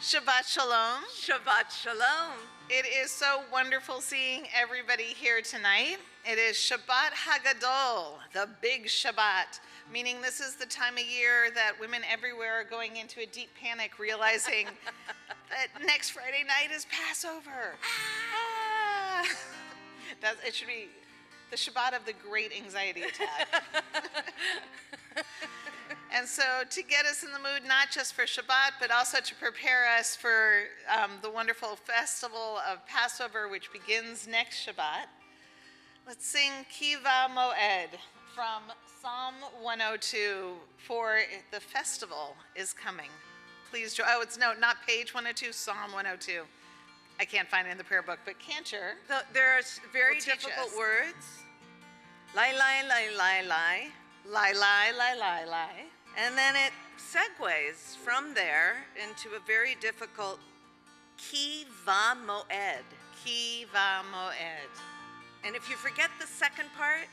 Shabbat Shalom. Shabbat Shalom. It is so wonderful seeing everybody here tonight. It is Shabbat Hagadol, the big Shabbat, meaning this is the time of year that women everywhere are going into a deep panic, realizing that next Friday night is Passover. It should be the Shabbat of the great anxiety attack. And so to get us in the mood, not just for Shabbat, but also to prepare us for the wonderful festival of Passover, which begins next Shabbat, let's sing Kiva Moed from Psalm 102, for the festival is coming. Please join. Oh, it's not page 102, Psalm 102. I can't find it in the prayer book, but Cantor. There are very difficult words. Lai, lai, lai, lai, lai. Lai, lai, lai, lai, lai. And then it segues from there into a very difficult Kiva Moed. Kiva Moed. And if you forget the second part,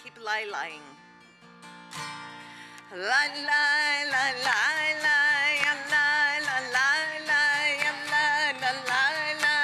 keep lai-lying. Lai, lai, lai, lai, lai, lai, lai, lai, lai, lai, lai, lai,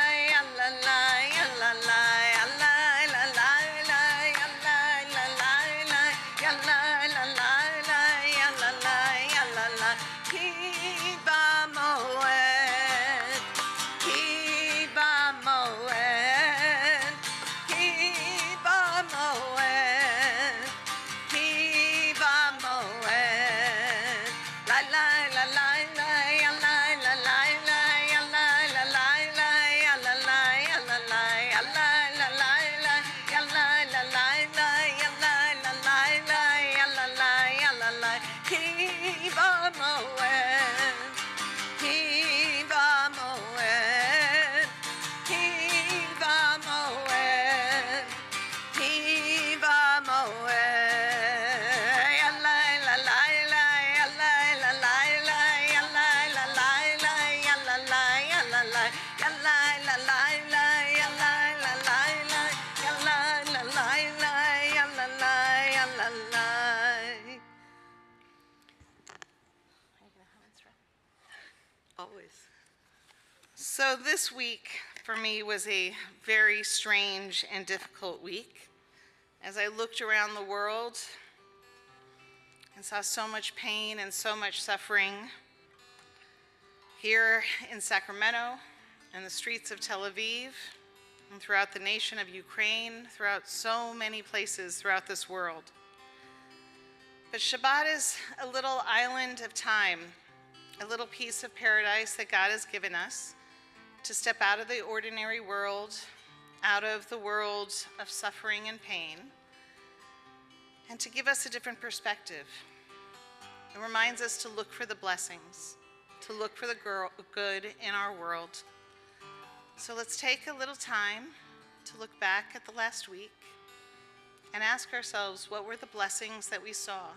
So this week for me was a very strange and difficult week. As I looked around the world and saw so much pain and so much suffering here in Sacramento, in the streets of Tel Aviv, and throughout the nation of Ukraine, throughout so many places throughout this world. But Shabbat is a little island of time, a little piece of paradise that God has given us to step out of the ordinary world, out of the world of suffering and pain, and to give us a different perspective. It reminds us to look for the blessings, to look for the good in our world. So let's take a little time to look back at the last week and ask ourselves, what were the blessings that we saw?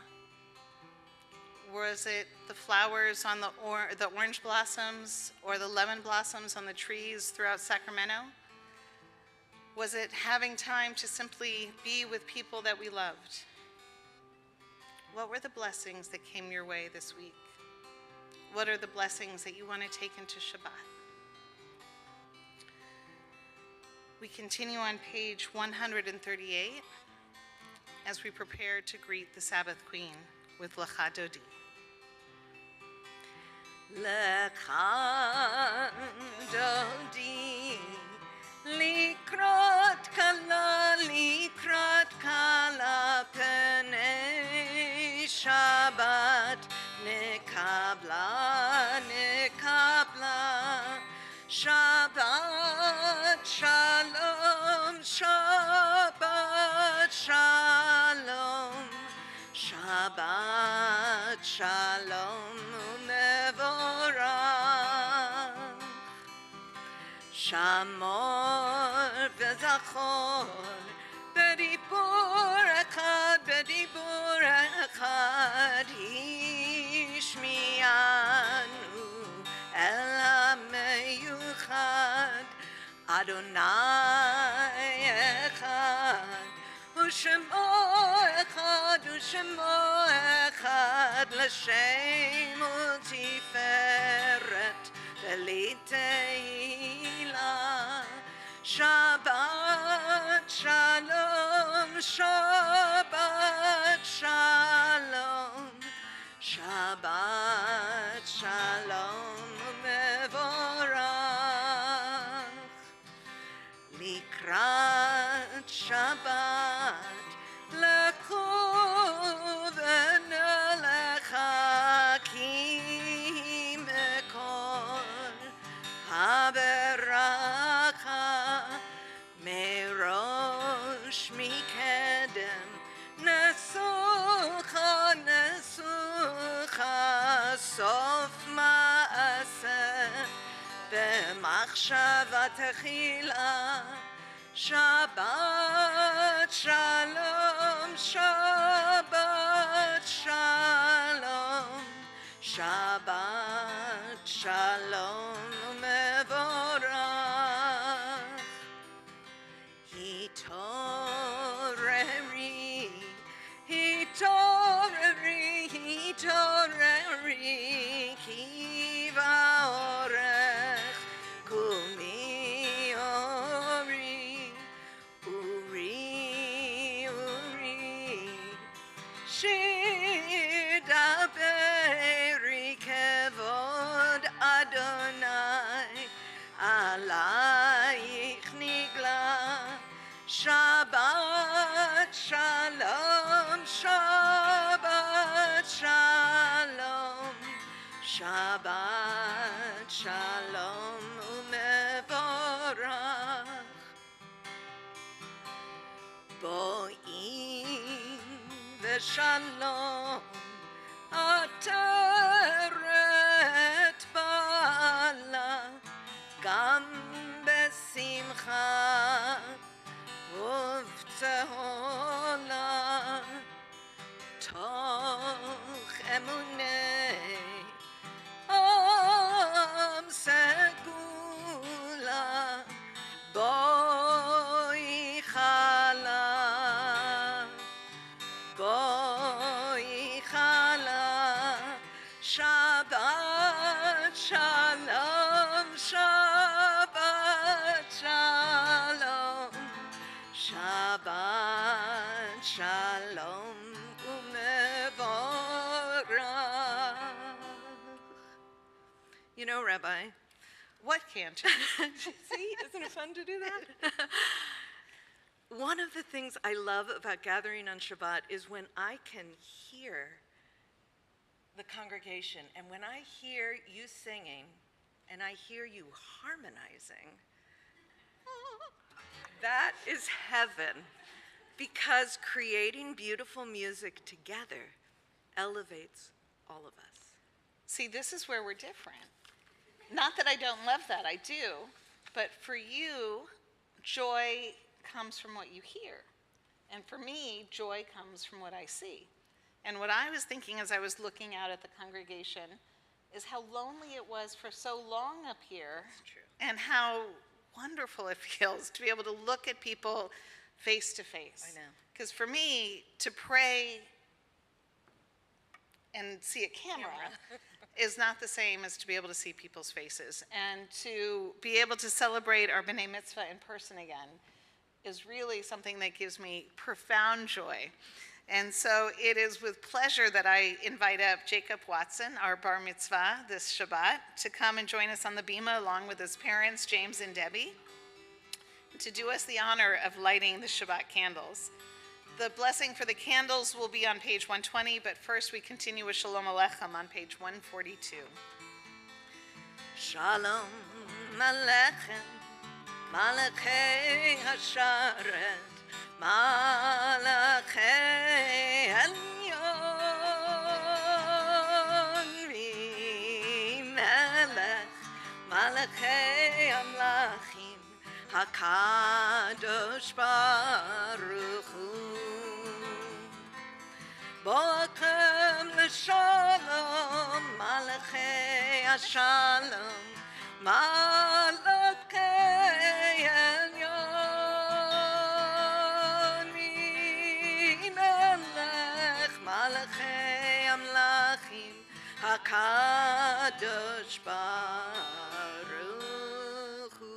Was it the flowers on the orange blossoms or the lemon blossoms on the trees throughout Sacramento? Was it having time to simply be with people that we loved? What were the blessings that came your way this week? What are the blessings that you want to take into Shabbat? We continue on page 138 as we prepare to greet the Sabbath Queen with Lecha Dodi. Lecha Dodi, likrot kala penei Shabbat, nekabla, Shabbat Shalom, Shabbat Shalom, Shabbat Shalom Mevorach, Shamor v'zachor, b'dibur echad, Hishmianu el ha'meyuchad, Adonai echad, U'shemo echad, l'shem u'tiferet, ולתהילה. Shabbat Shalom, Shabbat Shalom, Shabbat Shalom Mevorach. Likrat Shabbat Lechu v'nelecha ki mekor haberacha merosh mikedem nesucha nesucha sof ma'aseh b'machshava techila. Shabbat Shalom, Shabbat Shalom, Shabbat Shalom Mevorach. Hitoreri, Hitoreri, Hitoreri, Kiva Orech, Kumi Ori, Uri, Uri, Shidaberi Kevod Adonai, Alayich Nigla. Shabbat Shalom, Shabbat Shalom, Shabbat Shalom Umevorach. Bo'im v'shalom ateret bala gam besimcha ובצהולה תוך אמוני עם סגולה בואי חלה בואי חלה שבת שלום שבת שלום Shabbat Shalom Umevorach. You know, Rabbi, What can't you? see, isn't it fun to do that? One of the things I love about gathering on Shabbat is when I can hear the congregation, and when I hear you singing, and I hear you harmonizing. That is heaven, because creating beautiful music together elevates all of us. See, this is where we're different. Not that I don't love that, I do. But for you, joy comes from what you hear. And for me, joy comes from what I see. And what I was thinking as I was looking out at the congregation is how lonely it was for so long up here. That's true. And how wonderful it feels to be able to look at people face to face. I know. Because for me, to pray and see a camera is not the same as to be able to see people's faces. And to be able to celebrate our B'nai Mitzvah in person again is really something that gives me profound joy. And so it is with pleasure that I invite up Jacob Watson, our bar mitzvah this Shabbat, to come and join us on the bima along with his parents, James and Debbie, to do us the honor of lighting the Shabbat candles. The blessing for the candles will be on page 120, but first we continue with Shalom Aleichem on page 142. Shalom Aleichem, Malachei Hasharet, Malachei Elyon, V'melech, Malachei Amlachim, HaKadosh Baruch Hu. Boakem l'shalom, Malachei Hashalom, Malachei Elyon, V'melech, Malachei Amlachim, HaKadosh Baruch Hu.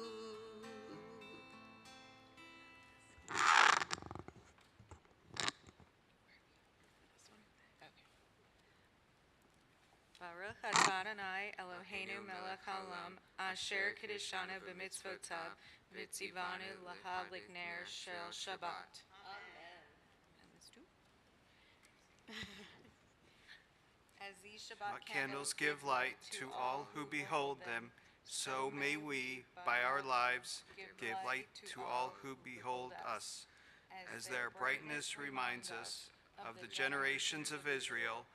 Baruch atah Adonai Eloheinu melech haolam asher kiddushanu b'mitzvotav v'tzivanu l'havlik ner shel Shabbat. As these Shabbat Candles give light to all who behold them, so may we, by our lives, give light to all who behold us. As their brightness reminds us of the generations of Israel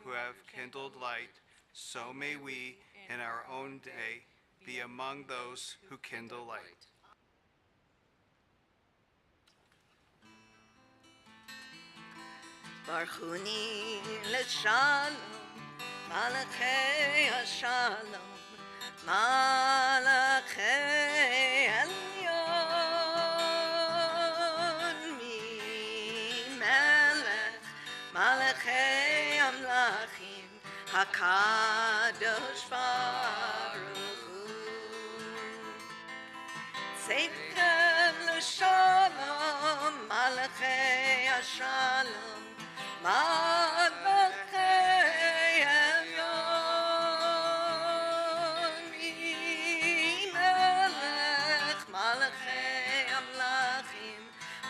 who have kindled light, so may we, in our own day, be among those who kindle light. Barchuni l'shalom, malachei hashalom, malachei elyon, mi melech, malachei amlachim, HaKadosh Baruch Hu. Tzeichen l'shalom, malachei hashalom, malachei elyon, mi melech, malachei amlachim,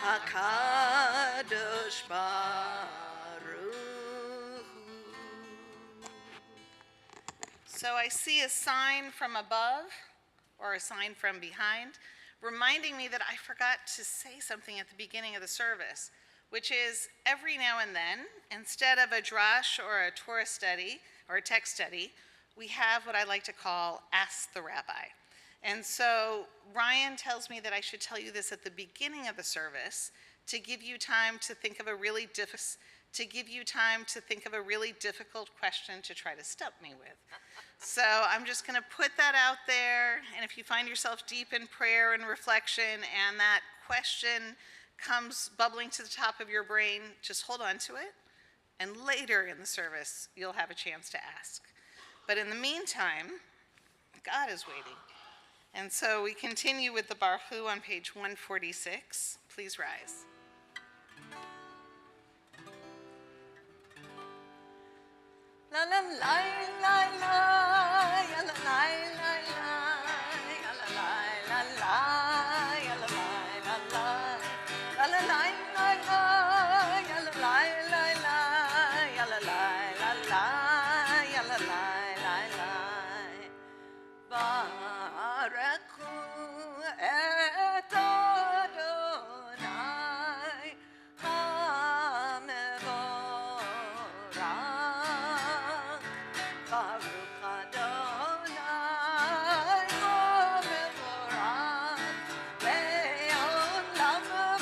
HaKadosh Baruch Hu. So I see a sign from above or a sign from behind, reminding me that I forgot to say something at the beginning of the service, which is every now and then, instead of a drash or a Torah study or a text study, we have what I like to call Ask the Rabbi. And so Ryan tells me that I should tell you this at the beginning of the service to give you time to think of a really difficult question to try to stump me with. So I'm just going to put that out there, and if you find yourself deep in prayer and reflection and that question comes bubbling to the top of your brain, just hold on to it, and later in the service, you'll have a chance to ask. But in the meantime, God is waiting. And so we continue with the Baruch Hu on page 146. Please rise. La la la la la, ya la la la la, ya la la la la, ya la la la la, la la la la la, ya la la la la, ya la la la la, ya la la la la. Barakhu et Adonai HaMevorach. Baruch Adonai HaMevorach le'olam va'ed,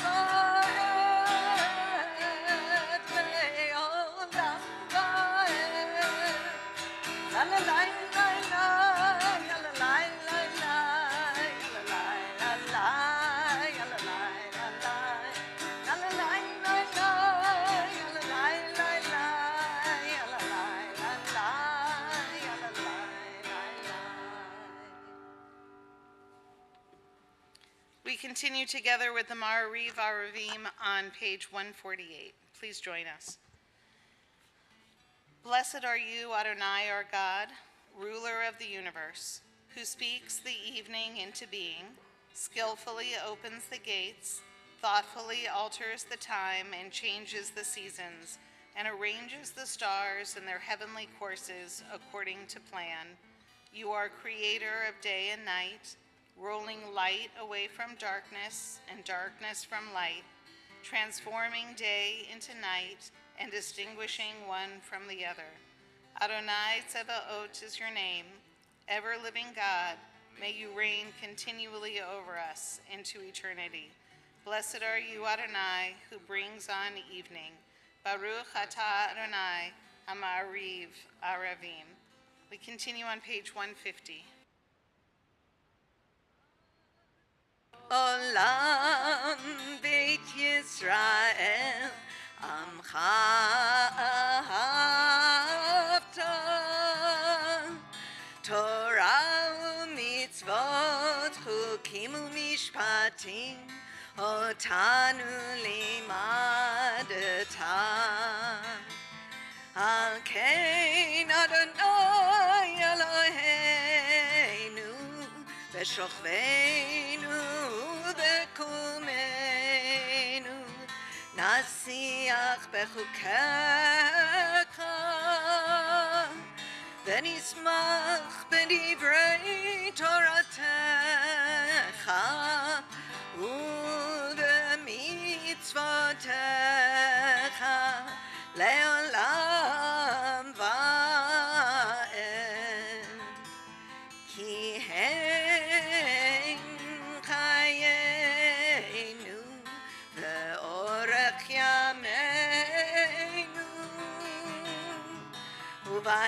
le'olam va'ed. La la la la la, ya la la la la, ya la la la la, ya la la la la, la la la la la, ya la la la la, ya la la la la, ya la la la la. We continue together with the Ma'ariv Aravim on page 148. Please join us. Blessed are you, Adonai, our God, ruler of the universe, who speaks the evening into being, skillfully opens the gates, thoughtfully alters the time and changes the seasons, and arranges the stars in their heavenly courses according to plan. You are creator of day and night, rolling light away from darkness and darkness from light, transforming day into night and distinguishing one from the other. Adonai Tzebaot is your name. Ever-living God, may you reign continually over us into eternity. Blessed are you, Adonai, who brings on evening. Baruch atah Adonai HaMa'ariv Aravim. We continue on page 150. Olam Beit Yisrael Amcha Ahavta מושיב אותנו לימדתה. על כן אדוני אלוהינו בשוכבנו ובקומנו נשיח בחוקיך ונשמח בדברי תורתך ובמצוותיך לעולם ועד. כי הם חיינו ואורך ימינו ובהם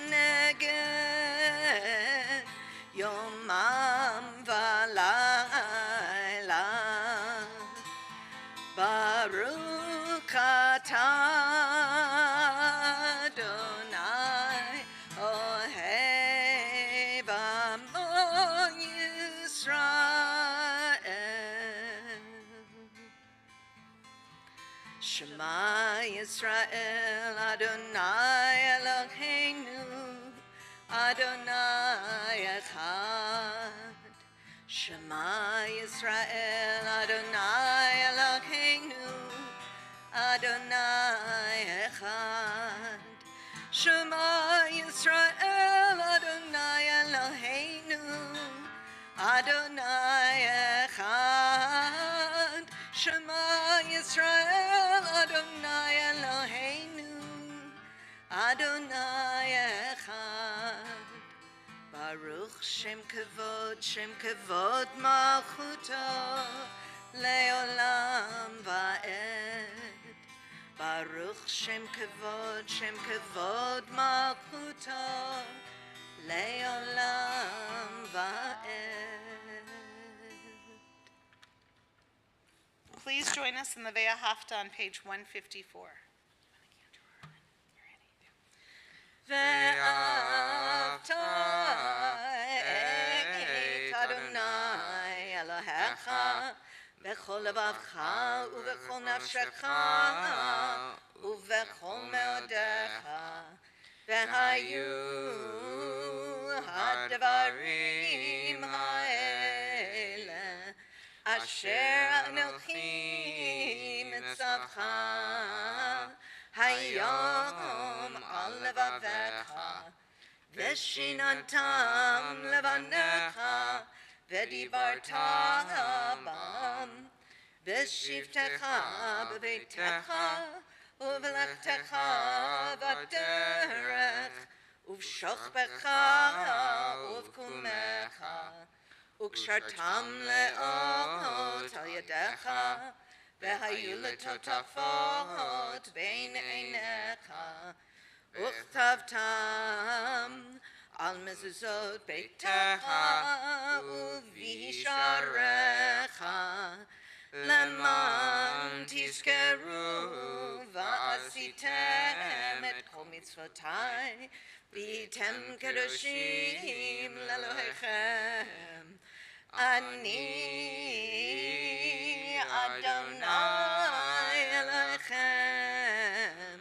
נגד יומם ולילה. ברוך אתה אדוני אוהב עמו ישראל. שמע ישראל אדוני אלוהינו אדוני אחד. שמע ישראל אדוני אלוהינו אדוני אחד. שמע ישראל אדוני אלוהינו אדוני אחד. שמע ישראל אדוני אלוהינו אדוני אחד. ברוך שם כבוד מלכותו לעולם ועד. ברוך שם כבוד מלכותו לעולם ועד. Please join us in the Ve'ahavta on page 154. ואהבת את אדוני אלוהיך בכל לבבך ובכל נפשך ובכל מאודיך. והיו הדברים האלה אשר אנוכי מצווך היום על לבביך ושיננתם לבניך ודיברת בם בשבתך בביתך ובלכתך בדרך ובשוכבך ובקומך וקשרתם לאות על ידיך והיו לטוטפות בין עיניך וכתבתם על מזוזות ביתך ובשעריך למען תזכרו ועשיתם את כל מצוותי והייתם קדושים לאלוהיכם. אני אדוני אלוהיכם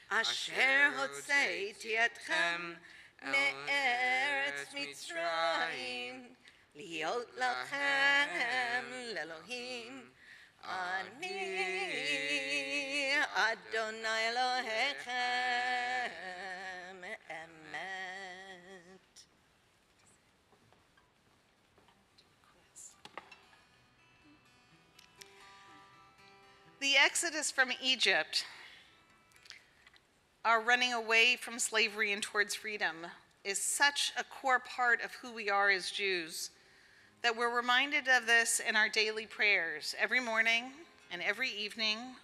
אשר הוצאתי אתכם מארץ מצרים להיות לכם לאלוהים. אני אדוני אלוהיכם אמת. The exodus from Egypt, our running away from slavery and towards freedom, is such a core part of who we are as Jews that we're reminded of this in our daily prayers. Every morning and every evening,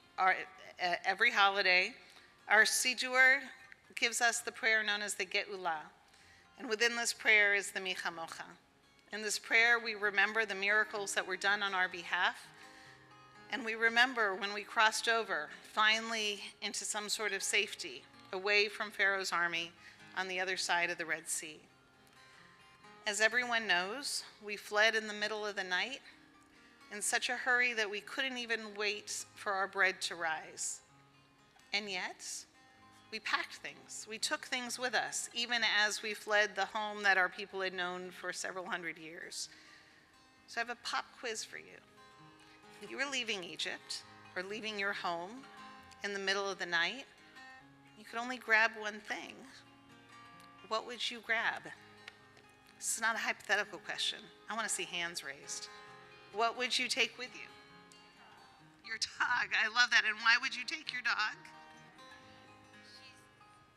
every holiday, our Sidur gives us the prayer known as the Ge'ulah. And within this prayer is the Mi Chamocha. In this prayer, we remember the miracles that were done on our behalf. And we remember when we crossed over, finally into some sort of safety, away from Pharaoh's army on the other side of the Red Sea. As everyone knows, we fled in the middle of the night in such a hurry that we couldn't even wait for our bread to rise. And yet, we packed things. We took things with us, even as we fled the home that our people had known for several hundred years. So I have a pop quiz for you. If you were leaving Egypt or leaving your home in the middle of the night, you could only grab one thing. What would you grab? This is not a hypothetical question. I want to see hands raised. What would you take with you? Your dog. I love that. And why would you take your dog?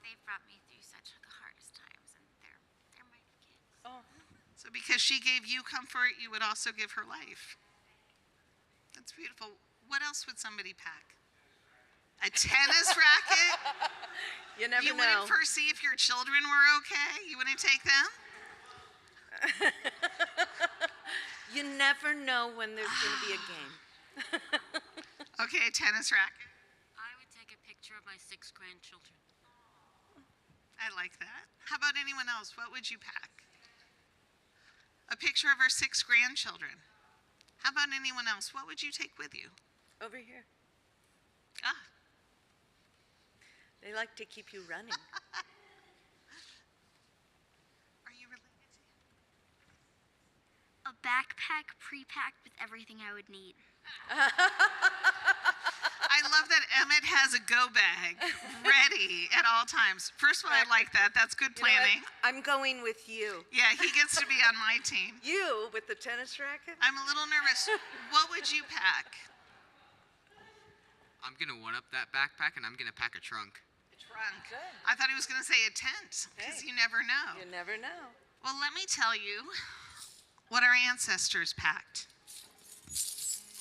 They've brought me through such the hardest times, and they're my kids. Oh, So because she gave you comfort, you would also give her life. That's beautiful. What else would somebody pack? A tennis racket? you never You know. wouldn't first see if your children were okay? You wouldn't take them? You never know when there's going to be a game. Okay, a tennis racket. I would take a picture of my 6 grandchildren. I like that. How about anyone else? What would you pack? A picture of our 6 grandchildren. How about anyone else? What would you take with you? Over here. Ah, They like to keep you running. are you related to him? A backpack pre-packed with everything I would need. I love that Emmett has a go bag ready at all times. First of all, I like that. That's good You know what? planning. I'm going with you. Yeah, he gets to be on my team. You with the tennis racket? I'm a little nervous. What would you pack? I'm gonna one up that backpack and I'm gonna pack a trunk. A trunk. Good. I thought he was going to say a tent, because Hey. you never know. You never know. Well, let me tell you what our ancestors packed.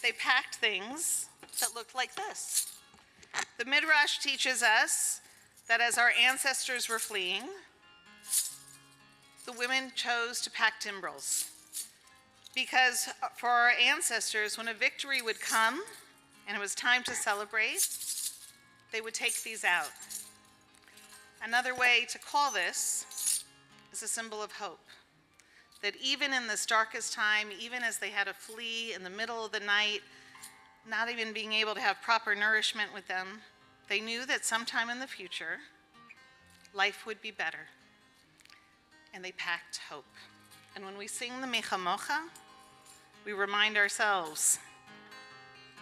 They packed things that looked like this. The Midrash teaches us that as our ancestors were fleeing, the women chose to pack timbrels. Because for our ancestors, when a victory would come and it was time to celebrate, they would take these out. Another way to call this is a symbol of hope. That even in this darkest time, even as they had to flee in the middle of the night, not even being able to have proper nourishment with them, they knew that sometime in the future, life would be better. And they packed hope. And when we sing the Mechamocha, we remind ourselves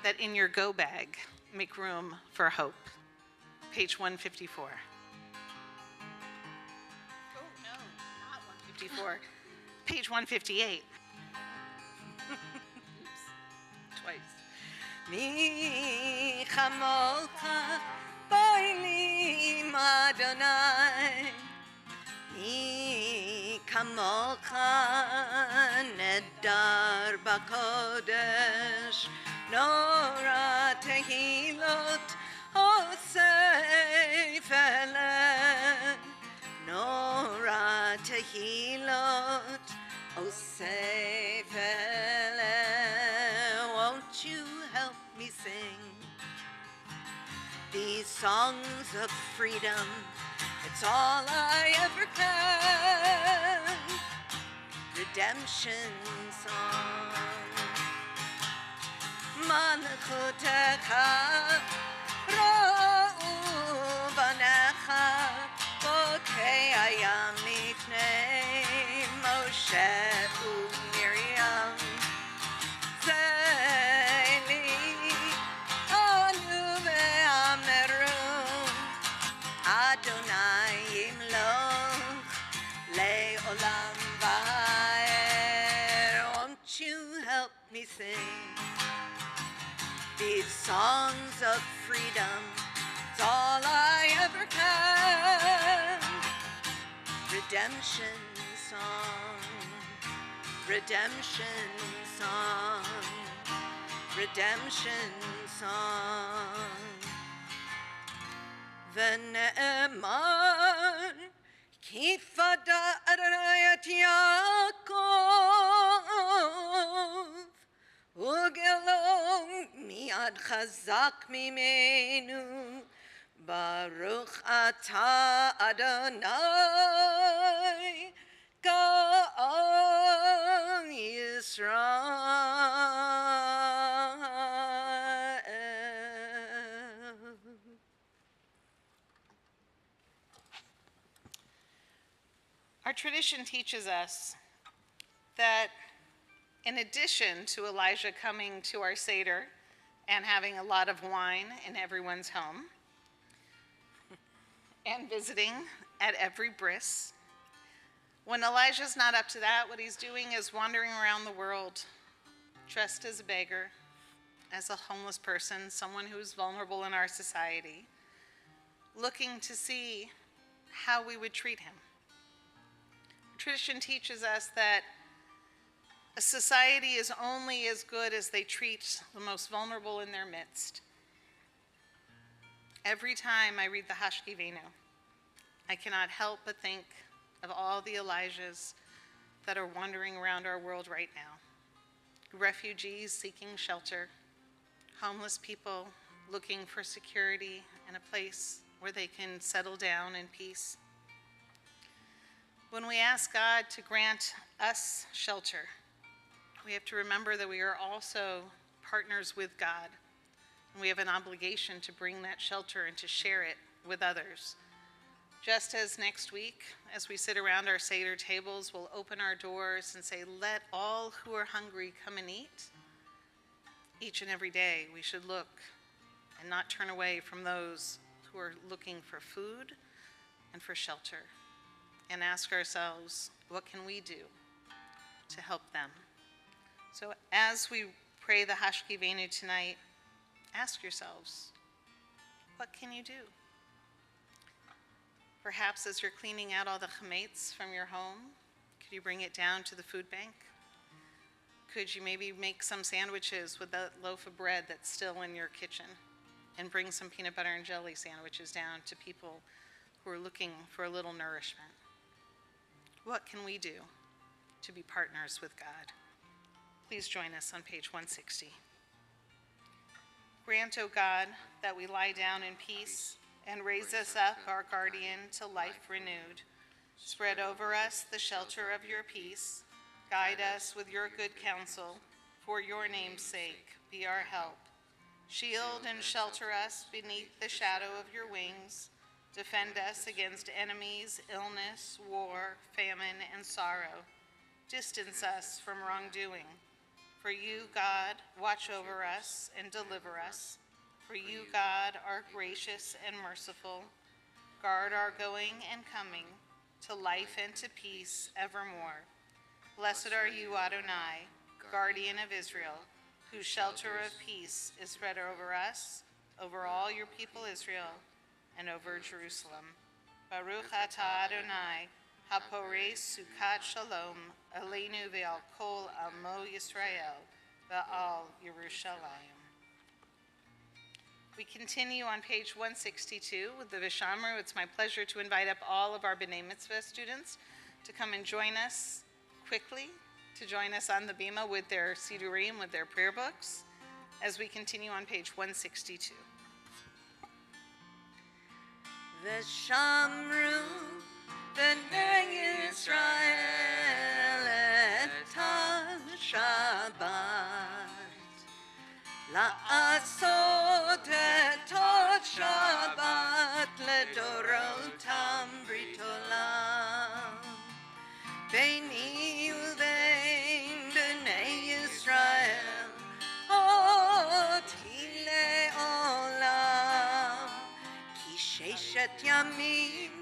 that in your go bag, make room for hope. Page 154. Oh, no, not 154. Page 158. Twice. Mi chamocha boilim Adonai. Mi kamocha nedar bakodesh. Nora tehilot osei felen. Nora tehilot osei felen. Won't you help me sing these songs of freedom? It's all I ever can. Redemption song. Malchutecha ra'u banecha bokei hayam mifnei Moshe u'Miriam Zeli anu ve'ameru Adonai yimloch le'olam va'er. Won't you help me sing these songs of freedom? It's all I ever can. Redemption song, redemption song, redemption song. V'ne'emar ki fada Adonai et Yaakov ugelo miad chazak mimenu. Baruch atah Adonai Ga'al Our tradition teaches us that in addition to Elijah coming to our Seder and having a lot of wine in everyone's home and visiting at every bris, when Elijah's not up to that, what he's doing is wandering around the world dressed as a beggar, as a homeless person, someone who is vulnerable in our society, looking to see how we would treat him. Tradition teaches us that a society is only as good as they treat the most vulnerable in their midst. Every time I read the Hashkivenu, I cannot help but think of all the Elijahs that are wandering around our world right now. Refugees seeking shelter, homeless people looking for security and a place where they can settle down in peace. When we ask God to grant us shelter, we have to remember that we are also partners with God, and we have an obligation to bring that shelter and to share it with others. Just as next week, as we sit around our Seder tables, we'll open our doors and say, let all who are hungry come and eat. Each and every day, we should look and not turn away from those who are looking for food and for shelter, and ask ourselves, what can we do to help them? So as we pray the Hashkivenu tonight, ask yourselves, what can you do? Perhaps as you're cleaning out all the chametz from your home, could you bring it down to the food bank? Could you maybe make some sandwiches with that loaf of bread that's still in your kitchen and bring some peanut butter and jelly sandwiches down to people who are looking for a little nourishment? What can we do to be partners with God? Please join us on page 160. Grant, O God, that we lie down in peace and raise us up, our guardian, to life renewed. Spread over us the shelter of your peace. Guide us with your good counsel. For your name's sake, be our help. Shield and shelter us beneath the shadow of your wings. Defend us against enemies, illness, war, famine, and sorrow. Distance us from wrongdoing. For you, God, watch over us and deliver us. For you, God, are gracious and merciful. Guard our going and coming to life and to peace evermore. Blessed are you, Adonai, guardian of Israel, whose shelter of peace is spread over us, over all your people Israel, and over Jerusalem. Baruch atah Adonai, haporei sukat shalom, aleinu ve'al kol amo Yisrael, ve'al Yerushalayim. We continue on page 162 with the Vishamru. It's my pleasure to invite up all of our B'nai Mitzvah students to come and join us quickly, to join us on the Bima with their Sidurim, with their prayer books, as we continue on page 162. Veshamru b'nei Yisrael et ha-Shabbat la'asot et ha-Shabbat ledorotam brit olam beini uvein b'nei Yisrael oti le'olam ki sheshet yamim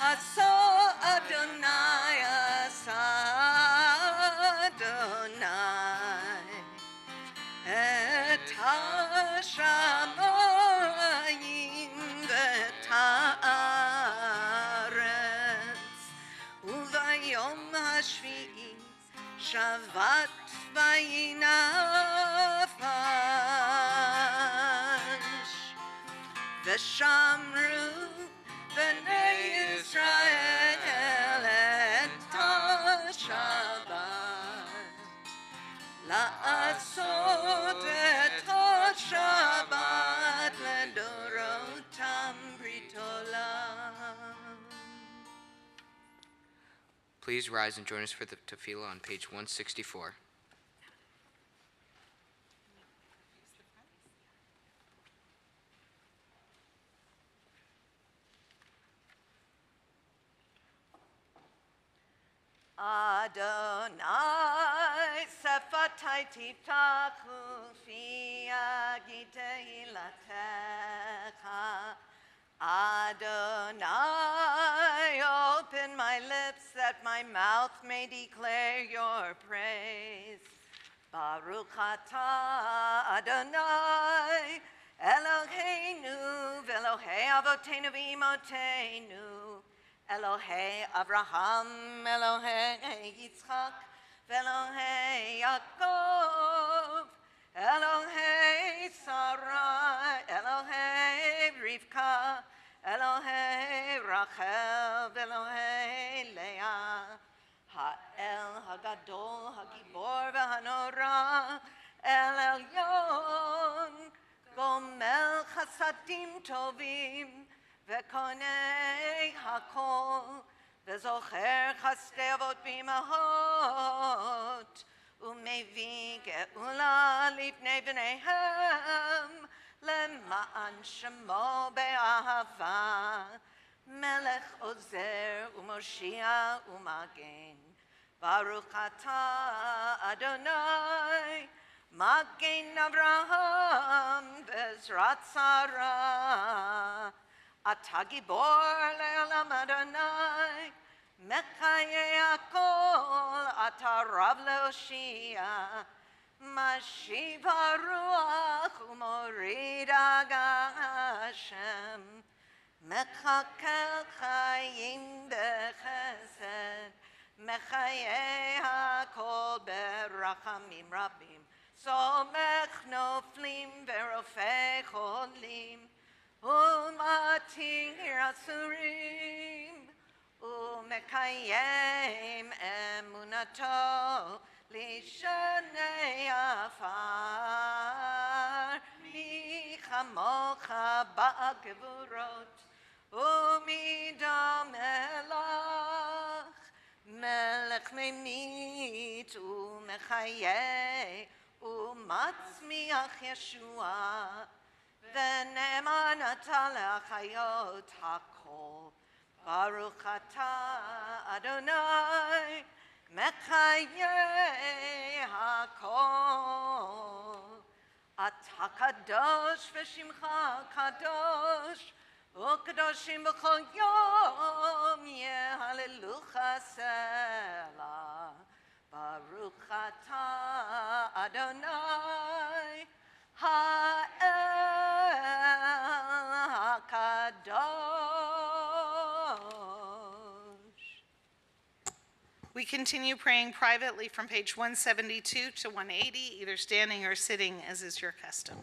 asa Adonai et ha-shamayim v'et ha'aretz u'vayom hashvi'i shavat vayinafash v'shamru b'nei Yisrael et ha-Shabbat la'asot et ha-Shabbat ledorotam brit olam. Please rise and join us for the tefillah on page 164. Adonai sefatai tiftachu fi tehillatcha. Adonai, open my lips that my mouth may declare your praise. Baruch atah Adonai, Eloheinu v'Elohei avotenu v'imotenu, Elohei Avraham, Elohei Yitzchak, v'Elohei Yaakov, Elohei Sarai, Elohei Rivka, Elohei Rachel, Elohei Leah, Ha'el Hagadol, Hagibor v'Hanora, El Elyon, Gomel Chasadim Tovim, V'konei hakol, V'zocher chasdei avot b'imahot, U'mevi ge'ula lifnei b'neihem, Lema'an shemo be'ahava, Melech ozer u'moshia u'magen, Baruch atah Adonai, Magen Avraham Bezrat Sarah, Ata Gibor Le'olam Adonai, Mechaye Akol, Ata Rav Le'oshia, Mashiv HaRuach U'morid HaGashem, Mechakel Chayim B'chesed, Mechaye Akol Berachamim Rabim, Somech noflim verofei cholim, umatir asurim, umekayem emunato lishanei afar, mi chamocha ba'gevurot, umidam elach, melech memit umechayeh, Umatzmiach Yeshua, V'ne'eman atah le'achayot hakol, Baruch atah Adonai, Mechayeh hakol. Atah kadosh v'shimcha kadosh, U'kadoshim b'chol yom yehalelucha selah. Baruch atah Adonai Ha'el HaKadosh. We continue praying privately from page 172 to 180, either standing or sitting, as is your custom.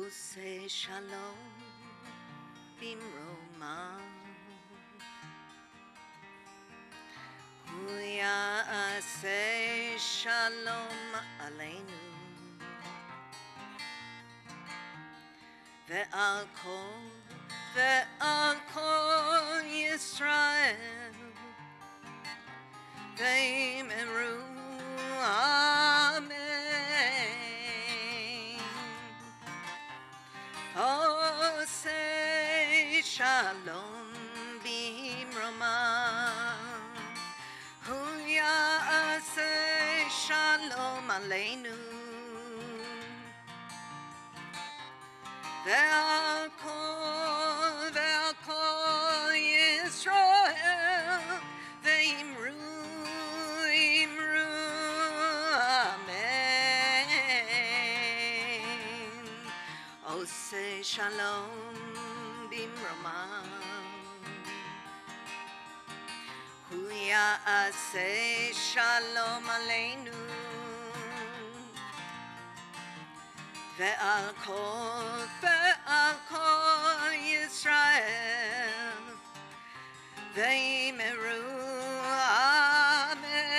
say shalom bimroma. Huya say shalom aleinu. Ve'al kol Yisrael ve'imru amen. Oh, say shalom bimroma. Huya say shalom aleinu. Ve'al kol Yisrael ve'imru amen. Oh, say shalom bimroma. Huya say shalom aleinu. Ve'al kol Yisrael ve'imru amen.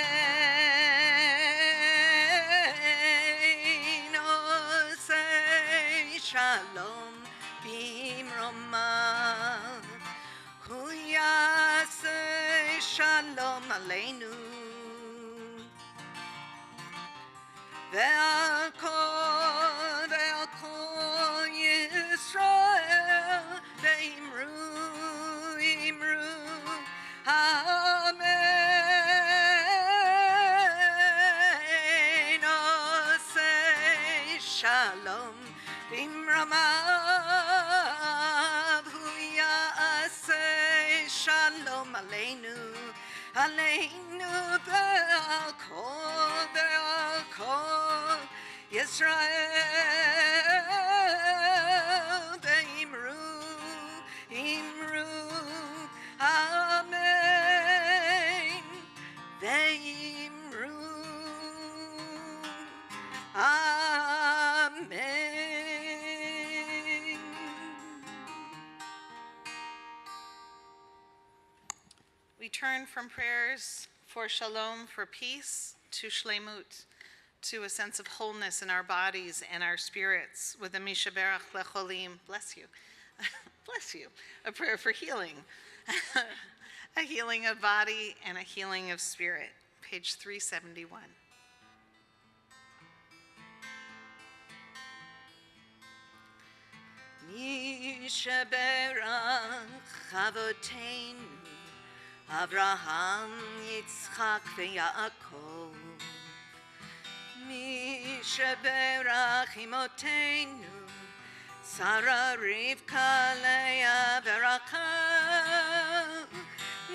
Oh, say shalom bimroma. Huya say shalom aleinu. Ve'al kol Yisrael ve'imru amen. Oh, say shalom bimrama. Huya say shalom aleinu. Ve'al kol Yisrael ve'imru amen. Ve'imru amen. We turn from prayers for shalom, for peace, to shlemut, to a sense of wholeness in our bodies and our spirits, with a mishaberach lecholim, bless you, bless you, a prayer for healing, a healing of body and a healing of spirit, page 371. Mishaberach Chavoteinu Avraham, Yitzchak, ve'Yaakov. Mishaberach Imoteinu Sarah, Rivka, Leah, ve'Rachel.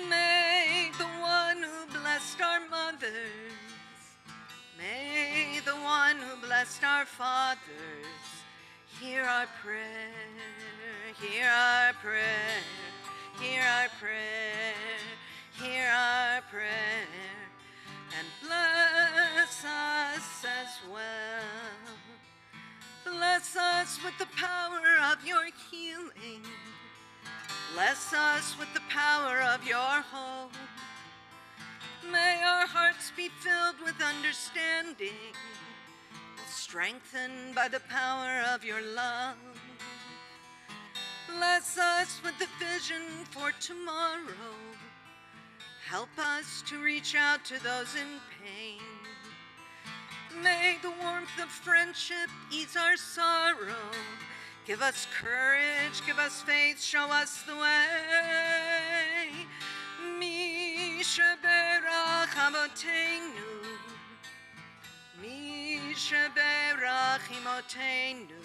May the one who blessed our mothers, may the one who blessed our fathers, hear our prayer, hear our prayer, hear our prayer, hear our prayer, and bless us as well. Bless us with the power of your healing. Bless us with the power of your hope. May our hearts be filled with understanding, strengthened by the power of your love. Bless us with the vision for tomorrow. Help us to reach out to those in pain. May the warmth of friendship ease our sorrow. Give us courage, give us faith, show us the way. Mishaberach Avoteinu, Mishaberach Imoteinu.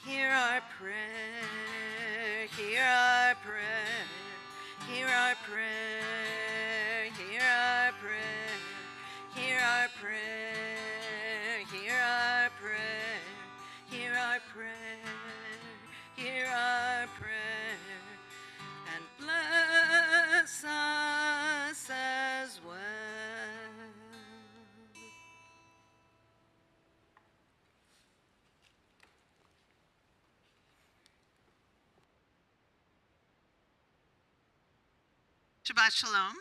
Hear our prayer, hear our prayer, hear our prayer, hear our prayer, hear our prayer, hear our prayer, hear our prayer, hear our prayer, and bless us as well. Shabbat Shalom.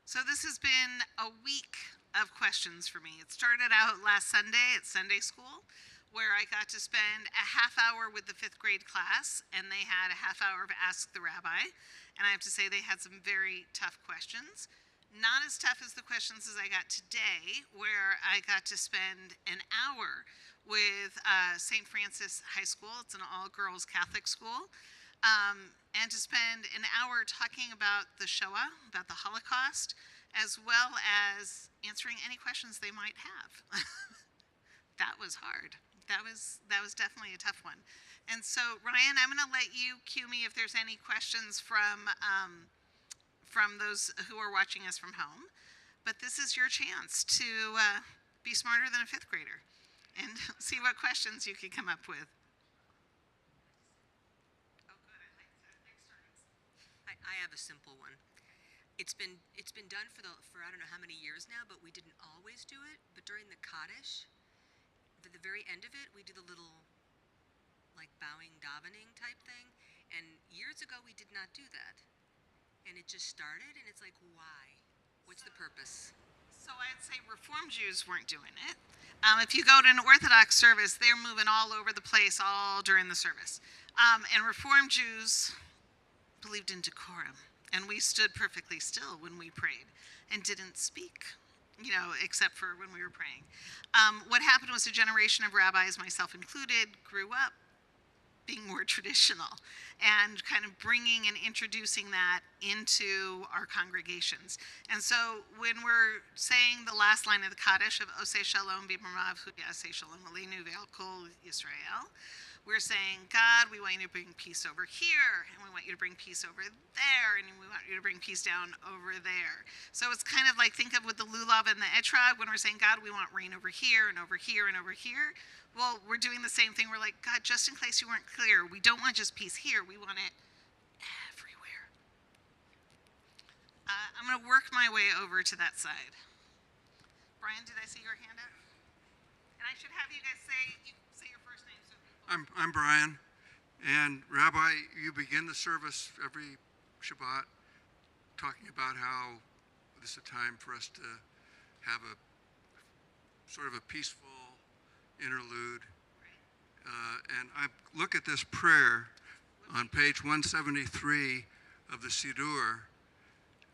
So this has been a week of questions for me. It started out last Sunday at Sunday school, where I got to spend a half hour with the 5th grade class, and they had a half hour of Ask the Rabbi. And I have to say they had some very tough questions. Not as tough as the questions as I got today, where I got to spend an hour with St. Francis High School. It's an all-girls Catholic school. And to spend an hour talking about the Shoah, about the Holocaust, as well as answering any questions they might have. That was hard. That was definitely a tough one. And so, Ryan, I'm going to let you cue me if there's any questions from those who are watching us from home. But this is your chance to be smarter than a 5th grader and see what questions you can come up with. I have a simple one. It's been done for I don't know how many years now, but we didn't always do it. But during the Kaddish, at the very end of it, we do the little like bowing davening type thing. And years ago we did not do that. And it just started, and it's like, why? What's the purpose? So I'd say Reform Jews weren't doing it. If you go to an Orthodox service, they're moving all over the place all during the service. And Reform Jews believed in decorum, and we stood perfectly still when we prayed and didn't speak, except for when we were praying. What happened was a generation of rabbis, myself included, grew up being more traditional and kind of bringing and introducing that into our congregations. And so when we're saying the last line of the Kaddish of Oseh Shalom B'Marav Hu Yaseh Shalom Aleinu Ve'al Kol Yisrael, we're saying, God, we want you to bring peace over here, and we want you to bring peace over there, and we want you to bring peace down over there. So it's kind of like, think of with the lulav and the etrog, when we're saying, God, we want rain over here and over here and over here. Well, we're doing the same thing. We're like, God, just in case you weren't clear, we don't want just peace here. We want it everywhere. I'm going to work my way over to that side. Brian, did I see your hand up? And I should have you guys say your first name. So I'm Brian, and Rabbi, you begin the service every Shabbat talking about how this is a time for us to have a sort of a peaceful interlude. And I look at this prayer on page 173 of the Siddur,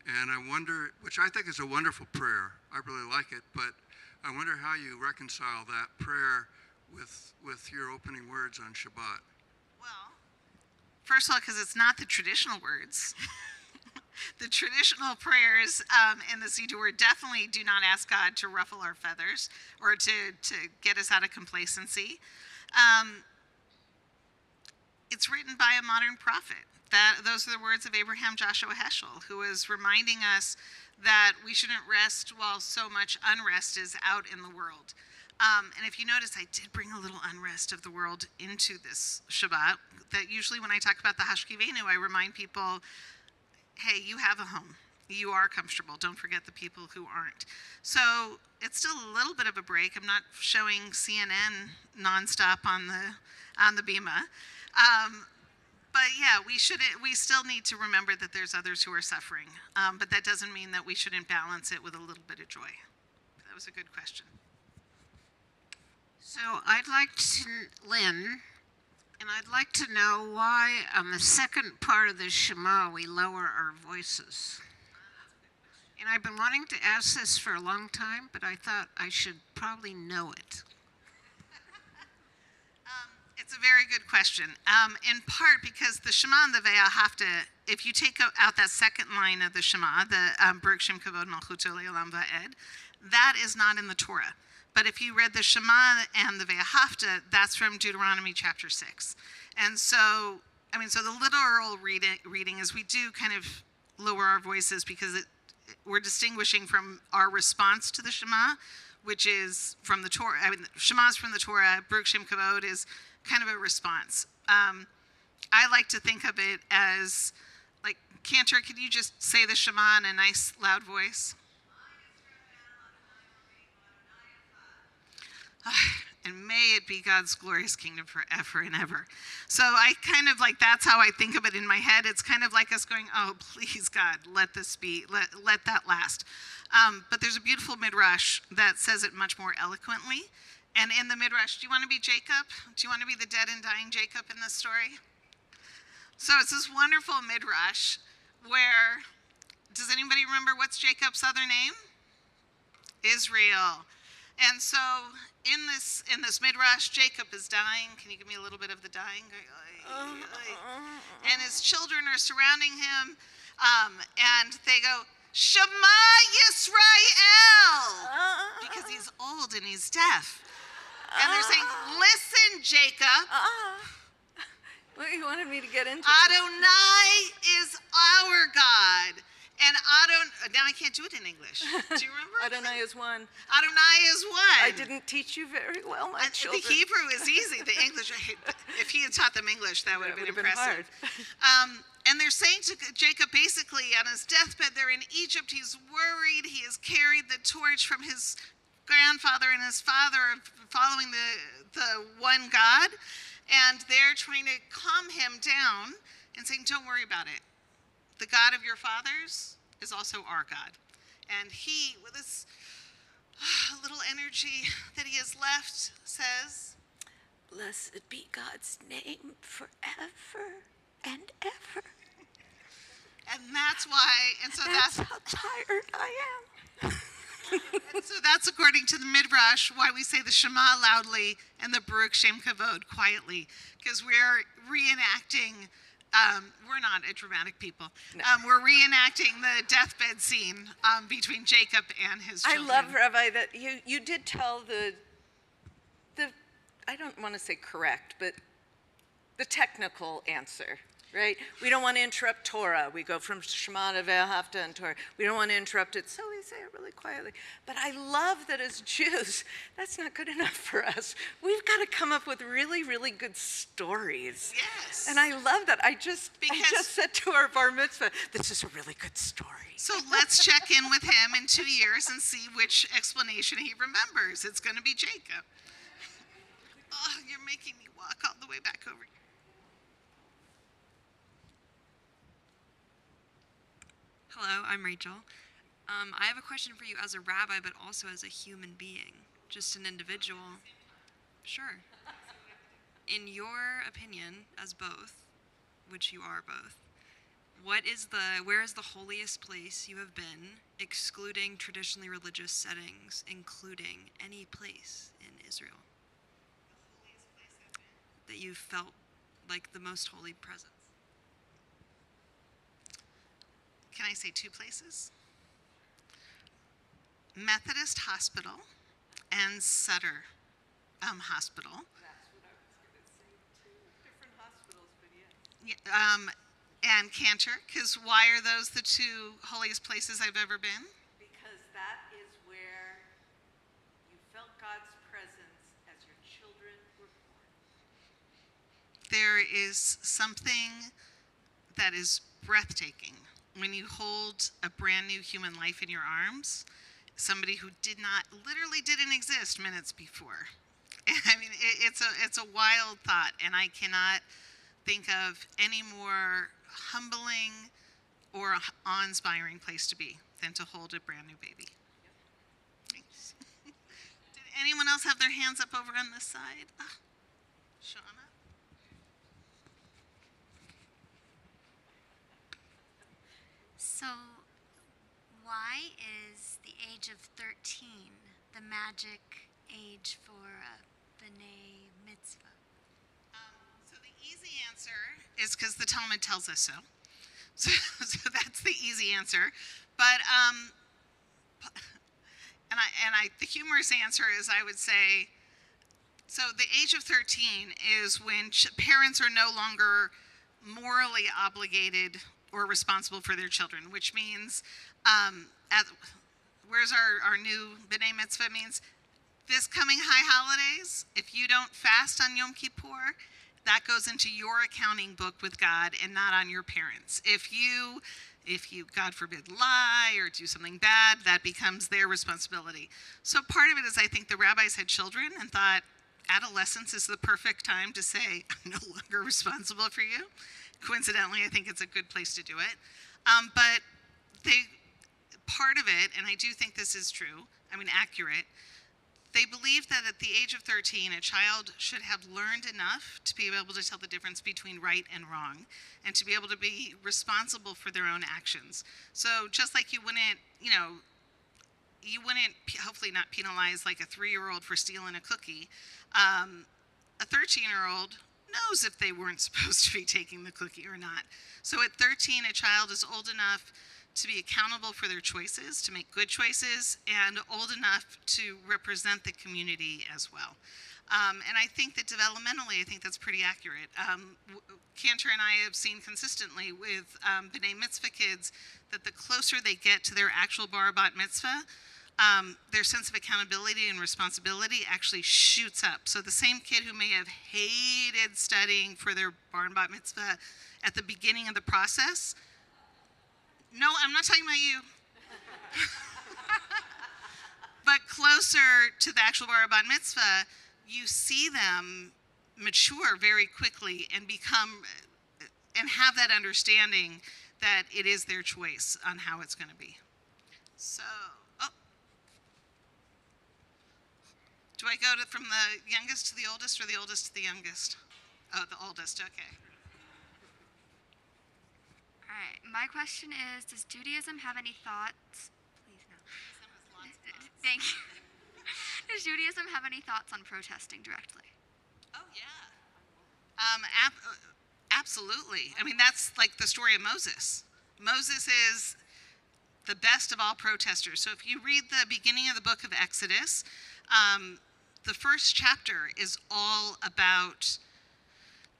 and I wonder, which I think is a wonderful prayer, I really like it, but I wonder how you reconcile that prayer with your opening words on Shabbat. Well, first of all, because it's not the traditional words. The traditional prayers in the Siddur definitely do not ask God to ruffle our feathers or to get us out of complacency. It's written by a modern prophet. Those are the words of Abraham Joshua Heschel, who is reminding us that we shouldn't rest while so much unrest is out in the world. And if you notice, I did bring a little unrest of the world into this Shabbat. That usually when I talk about the Hashkivenu, I remind people, hey, you have a home. You are comfortable. Don't forget the people who aren't. So it's still a little bit of a break. I'm not showing CNN nonstop on the Bima. But yeah, we still need to remember that there's others who are suffering. But that doesn't mean that we shouldn't balance it with a little bit of joy. That was a good question. So I'd like to, Lynn, and I'd like to know why on the second part of the Shema we lower our voices. And I've been wanting to ask this for a long time, but I thought I should probably know it. It's a very good question. In part because the Shema and the Ve'ahavta, if you take out that second line of the Shema, the Baruch Shem Kavod Malchuto Le'olam Va'ed, that is not in the Torah. But if you read the Shema and the Ve'ahavta, that's from Deuteronomy chapter 6. And so, so the literal reading is we do kind of lower our voices because we're distinguishing from our response to the Shema, which is from the Torah. Shema is from the Torah. Baruch Shem Kavod is kind of a response. I like to think of it as, like, Cantor, could you just say the Shema in a nice, loud voice? and may it be God's glorious kingdom forever and ever. So I kind of like, that's how I think of it in my head. It's kind of like us going, oh, please, God, let this be, let that last. But there's a beautiful midrash that says it much more eloquently. And in the midrash, do you want to be Jacob? Do you want to be the dead and dying Jacob in this story? So it's this wonderful midrash where, does anybody remember what's Jacob's other name? Israel. And so in this midrash, Jacob is dying. Can you give me a little bit of the dying? And his children are surrounding him, and they go, Shema Yisrael, because he's old and he's deaf. And they're saying, listen, Jacob. Well, you wanted me to get into Adonai is our God. And now I can't do it in English. Do you remember? Adonai is one. Adonai is one. I didn't teach you very well, my children. The Hebrew is easy. The English, if he had taught them English, that would have been impressive. And they're saying to Jacob, basically, on his deathbed, they're in Egypt. He's worried. He has carried the torch from his grandfather and his father of following the one God. And they're trying to calm him down and saying, don't worry about it. The God of your fathers is also our God. And he, with this little energy that he has left, says, Blessed be God's name forever and ever. And that's why, and so that's how tired I am. And so that's according to the Midrash why we say the Shema loudly and the Baruch Shem Kavod quietly, because we're reenacting. We're not a dramatic people. No. We're reenacting the deathbed scene between Jacob and his children. I love, Rabbi, that you did tell the I don't want to say correct, but the technical answer, right? We don't want to interrupt Torah. We go from Shema to Ve'ahavta and Torah. We don't want to interrupt it, so we say it really quietly. But I love that as Jews, that's not good enough for us. We've got to come up with really, really good stories. Yes. And I love that. I just said to our bar mitzvah, this is a really good story. So let's check in with him in 2 years and see which explanation he remembers. It's going to be Jacob. Oh, you're making me walk all the way back over here. Hello, I'm Rachel. I have a question for you as a rabbi, but also as a human being, just an individual. Sure. In your opinion, as both, which you are both, where is the holiest place you have been, excluding traditionally religious settings, including any place in Israel? The holiest place I've been? That you felt like the most holy presence? Can I say 2 places? Methodist Hospital and Sutter Hospital. That's what I was going to say, 2 different hospitals, but yes. And Cantor, because why are those the 2 holiest places I've ever been? Because that is where you felt God's presence as your children were born. There is something that is breathtaking when you hold a brand new human life in your arms, somebody who literally didn't exist minutes before. I mean, it's a wild thought, and I cannot think of any more humbling or awe-inspiring place to be than to hold a brand new baby. Thanks. Did anyone else have their hands up over on this side? Shauna? So, why is the age of 13 the magic age for a B'nai Mitzvah? So the easy answer is because the Talmud tells us so. So that's the easy answer. But the humorous answer is, I would say, so the age of 13 is when parents are no longer morally obligated or responsible for their children, which means, where's our new B'nai Mitzvah means, this coming high holidays, if you don't fast on Yom Kippur, that goes into your accounting book with God and not on your parents. If you, God forbid, lie or do something bad, that becomes their responsibility. So part of it is, I think the rabbis had children and thought, adolescence is the perfect time to say, I'm no longer responsible for you. Coincidentally, I think it's a good place to do it. But part of it, and I do think this is true, accurate, they believe that at the age of 13, a child should have learned enough to be able to tell the difference between right and wrong, and to be able to be responsible for their own actions. So just like you wouldn't hopefully not penalize like a 3-year-old for stealing a cookie, a 13-year-old knows if they weren't supposed to be taking the cookie or not. So at 13, a child is old enough to be accountable for their choices, to make good choices, and old enough to represent the community as well. And I think that developmentally, I think that's pretty accurate. Cantor and I have seen consistently with B'nai Mitzvah kids that the closer they get to their actual bar bat mitzvah, their sense of accountability and responsibility actually shoots up. So the same kid who may have hated studying for their bar and bat mitzvah at the beginning of the process, no, I'm not talking about you. But closer to the actual bar bat mitzvah, you see them mature very quickly and and have that understanding that it is their choice on how it's going to be. So, do I go from the youngest to the oldest or the oldest to the youngest? Oh, the oldest, okay. All right, my question is, does Judaism have any thoughts? Please no. Thank you. Does Judaism have any thoughts on protesting directly? Oh, yeah. Absolutely. That's like the story of Moses. Moses is the best of all protesters. So if you read the beginning of the book of Exodus, the first chapter is all about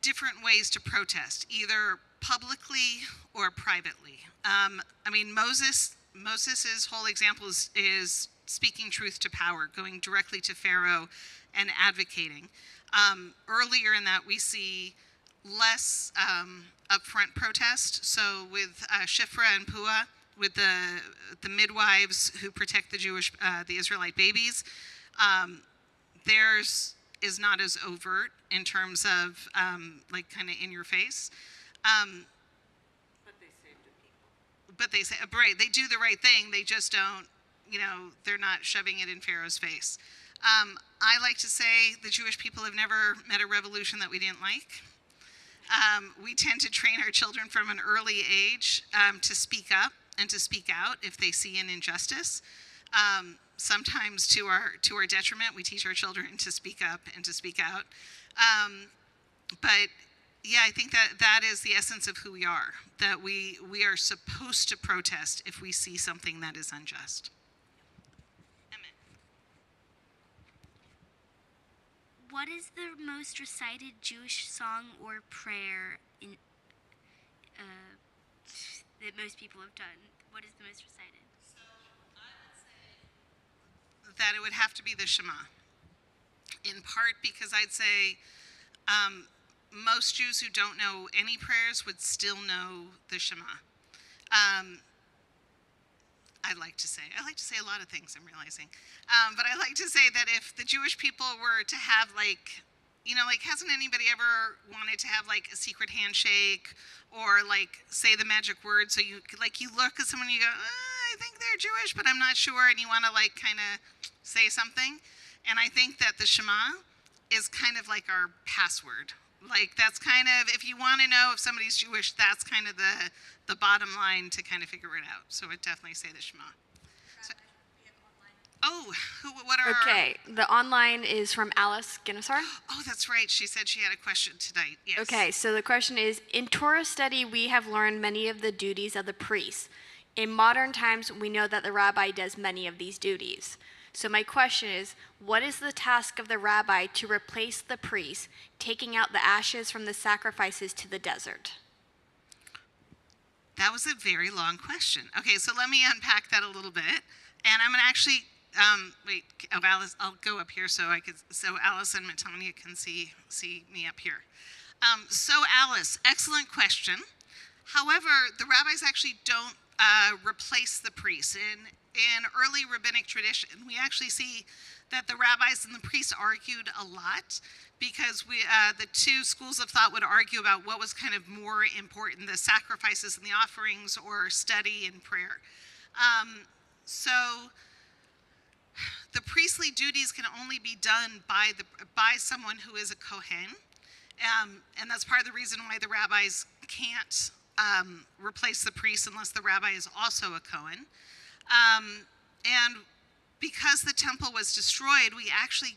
different ways to protest, either publicly or privately. Moses's whole example is speaking truth to power, going directly to Pharaoh and advocating. Earlier in that, we see less upfront protest. So with Shifra and Puah, with the midwives who protect the Israelite babies, theirs is not as overt in terms of kind of in your face. But they say, right, they do the right thing. They just don't, they're not shoving it in Pharaoh's face. I like to say the Jewish people have never met a revolution that we didn't like. We tend to train our children from an early age to speak up and to speak out if they see an injustice. Sometimes to our detriment, we teach our children to speak up and to speak out. But yeah, I think that is the essence of who we are, that we are supposed to protest if we see something that is unjust. What is the most recited Jewish song or prayer that most people have done? What is the most recited? So I would say that it would have to be the Shema. In part because I'd say most Jews who don't know any prayers would still know the Shema. I like to say a lot of things, I'm realizing. But I like to say that if the Jewish people were to have hasn't anybody ever wanted to have a secret handshake or say the magic word? So you look at someone and you go, I think they're Jewish, but I'm not sure. And you want to kind of say something. And I think that the Shema is kind of like our password. That's kind of, if you want to know if somebody's Jewish, that's kind of the bottom line to kind of figure it out. So I'd definitely say the Shema. What are Okay, the online is from Alice Guinnessar. Oh, that's right. She said she had a question tonight. Yes. Okay, so the question is, in Torah study, we have learned many of the duties of the priests. In modern times, we know that the rabbi does many of these duties. So my question is, what is the task of the rabbi to replace the priest, taking out the ashes from the sacrifices to the desert? That was a very long question. Okay, so let me unpack that a little bit. And I'm going to actually, Alice, I'll go up here so Alice and Matanya can see me up here. So Alice, excellent question. However, the rabbis actually don't replace the priests. In early rabbinic tradition, we actually see that the rabbis and the priests argued a lot, because the two schools of thought would argue about what was kind of more important, the sacrifices and the offerings, or study and prayer. So the priestly duties can only be done by someone who is a Kohen, and that's part of the reason why the rabbis can't replace the priest unless the rabbi is also a Kohen. And because the temple was destroyed, we actually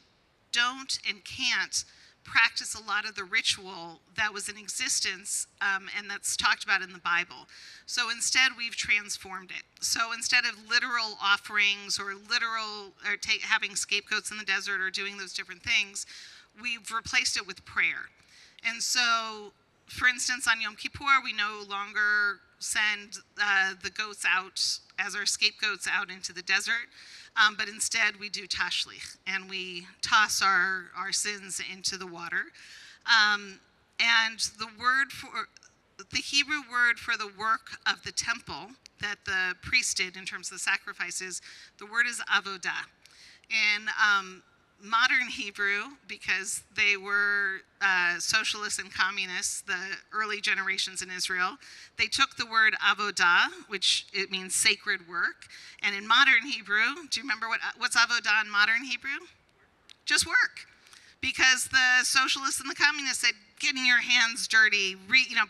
don't and can't practice a lot of the ritual that was in existence and that's talked about in the Bible. So instead, we've transformed it. So instead of literal offerings or having scapegoats in the desert or doing those different things, we've replaced it with prayer. And so, for instance, on Yom Kippur, we no longer send the goats out as our scapegoats out into the desert, but instead we do tashlich, and we toss our sins into the water. And the Hebrew word for the work of the temple that the priest did in terms of the sacrifices, the word is avodah. In modern Hebrew, because they were socialists and communists, the early generations in Israel, they took the word avodah, which it means sacred work, and in modern Hebrew, do you remember what's avodah in modern Hebrew? Just work. Because the socialists and the communists said, getting your hands dirty,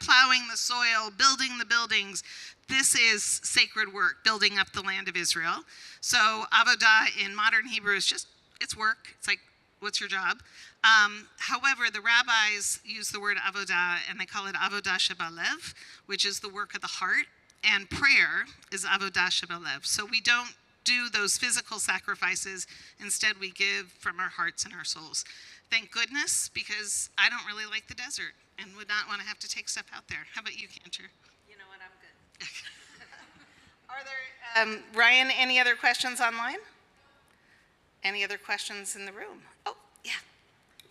plowing the soil, building the buildings, this is sacred work, building up the land of Israel. So avodah in modern Hebrew is just, it's work. It's like, what's your job? However, the rabbis use the word avodah, and they call it avodah shebalev, which is the work of the heart, and prayer is avodah shebalev. So we don't do those physical sacrifices. Instead, we give from our hearts and our souls. Thank goodness, because I don't really like the desert and would not want to have to take stuff out there. How about you, Cantor? You know what, I'm good. Are there, Ryan, any other questions online? Any other questions in the room? Oh, yeah.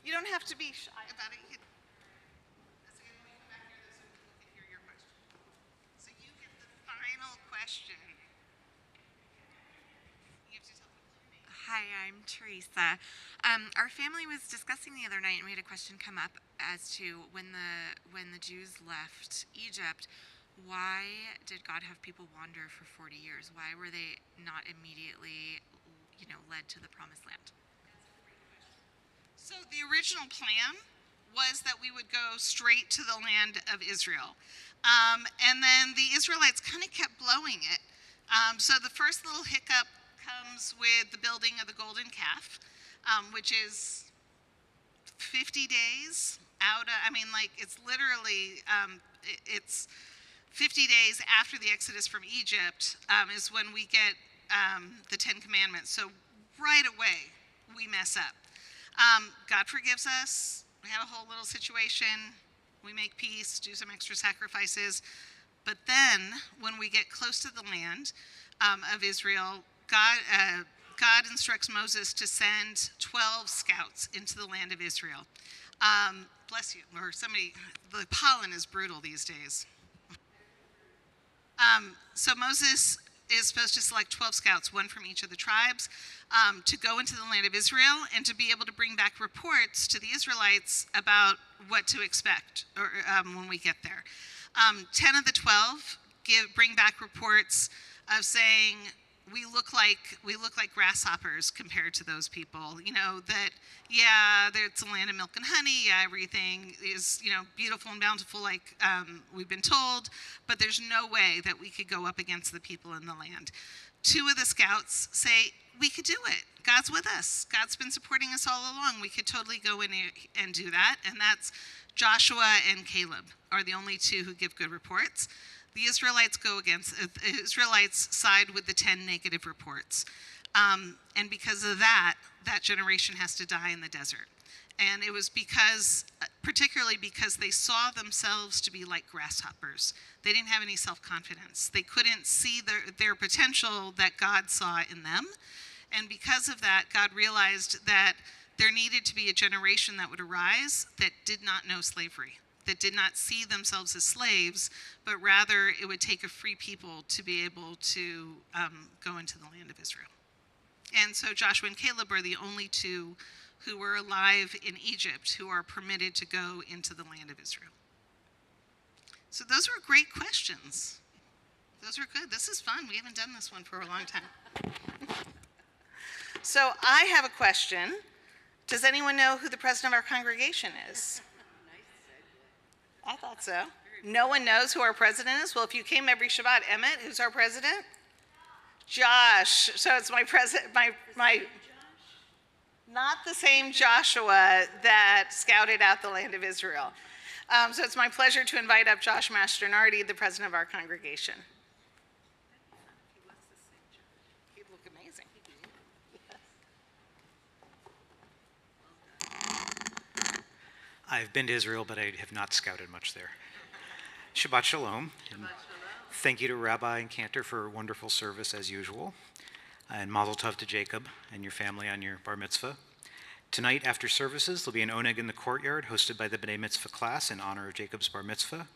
You don't have to be shy about it. So you get the final question. You have to tell people your name. Hi, I'm Teresa. Our family was discussing the other night, and we had a question come up as to when the Jews left Egypt, why did God have people wander for 40 years? Why were they not immediately, led to the promised land? So the original plan was that we would go straight to the land of Israel. And then the Israelites kind of kept blowing it. So the first little hiccup comes with the building of the golden calf, which is 50 days out. It's literally, it's 50 days after the Exodus from Egypt is when we get the Ten Commandments. So right away, we mess up. God forgives us. We have a whole little situation. We make peace, do some extra sacrifices. But then, when we get close to the land of Israel, God instructs Moses to send 12 scouts into the land of Israel. Bless you, or somebody, the pollen is brutal these days. So Moses is supposed to select 12 scouts, one from each of the tribes, to go into the land of Israel and to be able to bring back reports to the Israelites about what to expect when we get there. 10 of the 12 bring back reports of saying, we look like grasshoppers compared to those people. It's a land of milk and honey. Yeah, everything is, beautiful and bountiful like we've been told, but there's no way that we could go up against the people in the land. 2 of the scouts say, we could do it. God's with us. God's been supporting us all along. We could totally go in and do that. And that's Joshua and Caleb are the only 2 who give good reports. The Israelites side with the 10 negative reports. And because of that generation has to die in the desert. And it was particularly because they saw themselves to be like grasshoppers. They didn't have any self-confidence. They couldn't see their potential that God saw in them. And because of that, God realized that there needed to be a generation that would arise that did not know slavery, that did not see themselves as slaves, but rather it would take a free people to be able to go into the land of Israel. And so Joshua and Caleb are the only two who were alive in Egypt who are permitted to go into the land of Israel. So those were great questions. Those were good. This is fun. We haven't done this one for a long time. So I have a question. Does anyone know who the president of our congregation is? I thought so. No one knows who our president is? Well, if you came every Shabbat, Emmett, who's our president? Josh. So it's my president, my not the same Joshua that scouted out the land of Israel. So it's my pleasure to invite up Josh Masternardi, the president of our congregation. He'd look amazing. I've been to Israel, but I have not scouted much there. Shabbat Shalom. And thank you to Rabbi and Cantor for a wonderful service as usual. And Mazel Tov to Jacob and your family on your bar mitzvah. Tonight, after services, there'll be an oneg in the courtyard hosted by the B'nai Mitzvah class in honor of Jacob's bar mitzvah.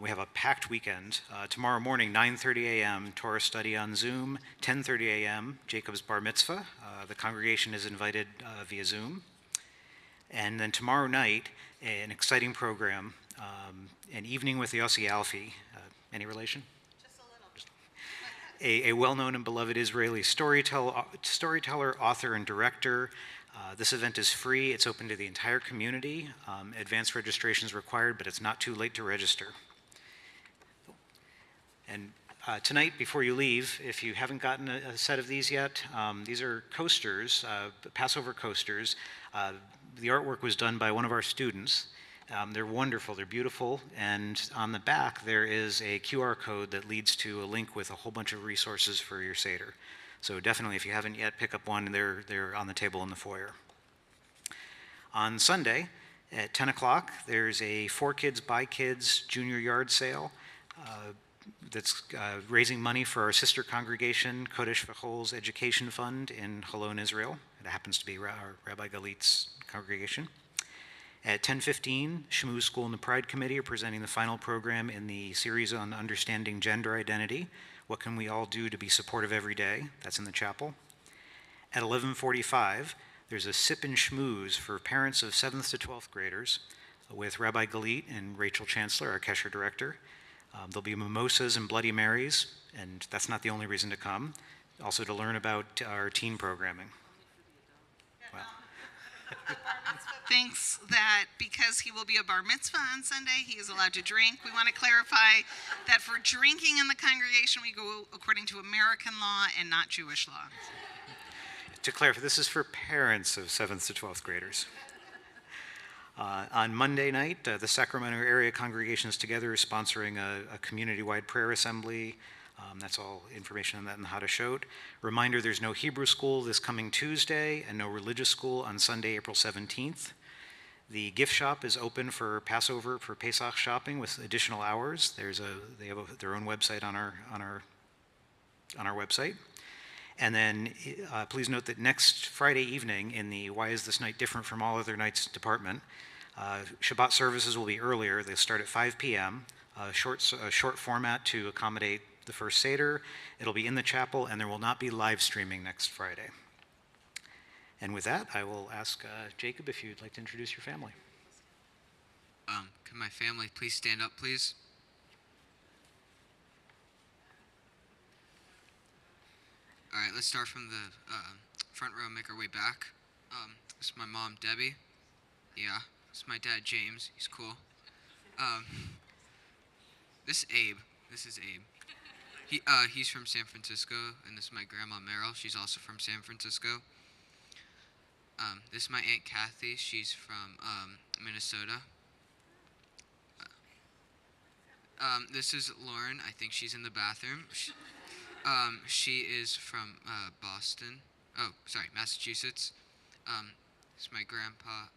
We have a packed weekend. Tomorrow morning, 9:30 a.m., Torah study on Zoom. 10:30 a.m., Jacob's bar mitzvah. The congregation is invited via Zoom. And then tomorrow night, an exciting program, an evening with Yossi Alfi. Any relation? Just a little. A well-known and beloved Israeli storyteller, author, and director. This event is free. It's open to the entire community. Advanced registration is required, but it's not too late to register. And tonight, before you leave, if you haven't gotten a set of these yet, these are coasters, Passover coasters. The artwork was done by one of our students. They're wonderful, they're beautiful, and on the back there is a QR code that leads to a link with a whole bunch of resources for your Seder. So definitely, if you haven't yet, pick up one. They're on the table in the foyer. On Sunday at 10 o'clock, there's a For Kids by Kids junior yard sale that's raising money for our sister congregation, Kodesh V'Chol's Education Fund in Holon, Israel. It happens to be our Rabbi Galit's congregation. At 10:15, Shemu School and the Pride Committee are presenting the final program in the series on understanding gender identity. What can we all do to be supportive every day? That's in the chapel. At 11:45, there's a sip and schmooze for parents of 7th to 12th graders with Rabbi Galit and Rachel Chancellor, our Kesher director. There'll be mimosas and Bloody Marys, and that's not the only reason to come. Also to learn about our teen programming. Well. Thinks that because he will be a bar mitzvah on Sunday, he is allowed to drink. We want to clarify that for drinking in the congregation, we go according to American law and not Jewish law. To clarify, this is for parents of 7th to 12th graders. On Monday night, the Sacramento area congregations together is sponsoring a community-wide prayer assembly. That's all information on that and how to show it. Reminder, there's no Hebrew school this coming Tuesday and no religious school on Sunday, April 17th. The gift shop is open for Passover, for Pesach shopping with additional hours. They have their own website on our website. And then please note that next Friday evening in the Why Is This Night Different from All Other Nights department, Shabbat services will be earlier. They'll start at 5 p.m., a short format to accommodate the first Seder. It'll be in the chapel, and there will not be live streaming next Friday. And with that, I will ask Jacob if you'd like to introduce your family. Can my family please stand up, please? All right, let's start from the front row and make our way back. This is my mom, Debbie. Yeah, this is my dad, James. He's cool. This is Abe. He's from San Francisco, and this is my grandma, Meryl. She's also from San Francisco. This is my Aunt Kathy. She's from Minnesota. This is Lauren. I think she's in the bathroom. She is from Boston. Oh, sorry, Massachusetts. This is my grandpa,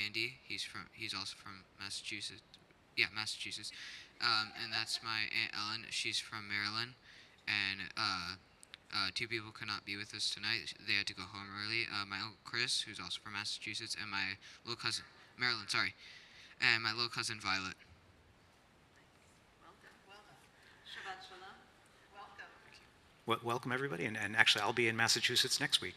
Andy. He's also from Massachusetts. Yeah, Massachusetts. And that's my Aunt Ellen. She's from Maryland. And two people could not be with us tonight. They had to go home early. My Uncle Chris, who's also from Massachusetts, and my little cousin, Maryland, sorry. And my little cousin, Violet. Well done. Shabbat Shalom. Welcome. welcome everybody, and actually I'll be in Massachusetts next week.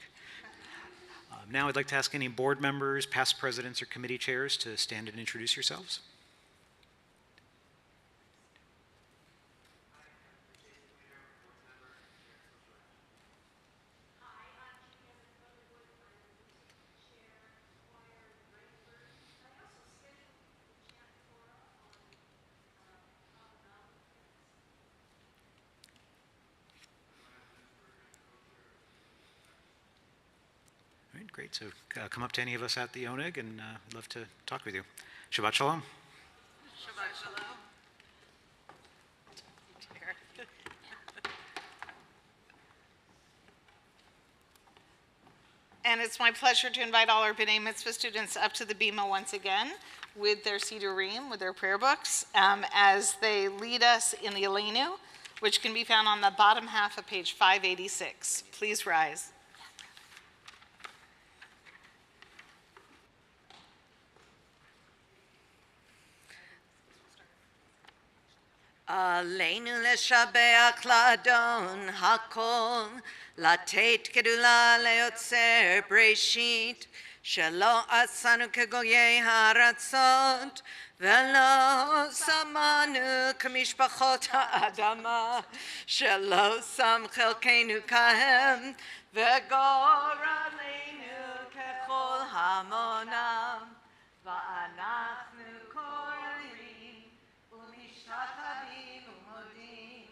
Now I'd like to ask any board members, past presidents, or committee chairs to stand and introduce yourselves. All right, great. So come up to any of us at the ONEG, and I'd love to talk with you. Shabbat Shalom. Shabbat Shalom. And it's my pleasure to invite all our B'nai Mitzvah students up to the Bima once again with their Sidurim, with their prayer books, as they lead us in the Aleinu, which can be found on the bottom half of page 586. Please rise. עלינו לשבח לאדון הכל, לתת גדולה ליוצר בראשית, שלא עשנו כגויי הארצות, ולא שמנו כמשפחות האדמה, שלא שם חלקנו כהם, וגורלנו ככל המונם, ואנחנו קוראים ומשתחווים ומודים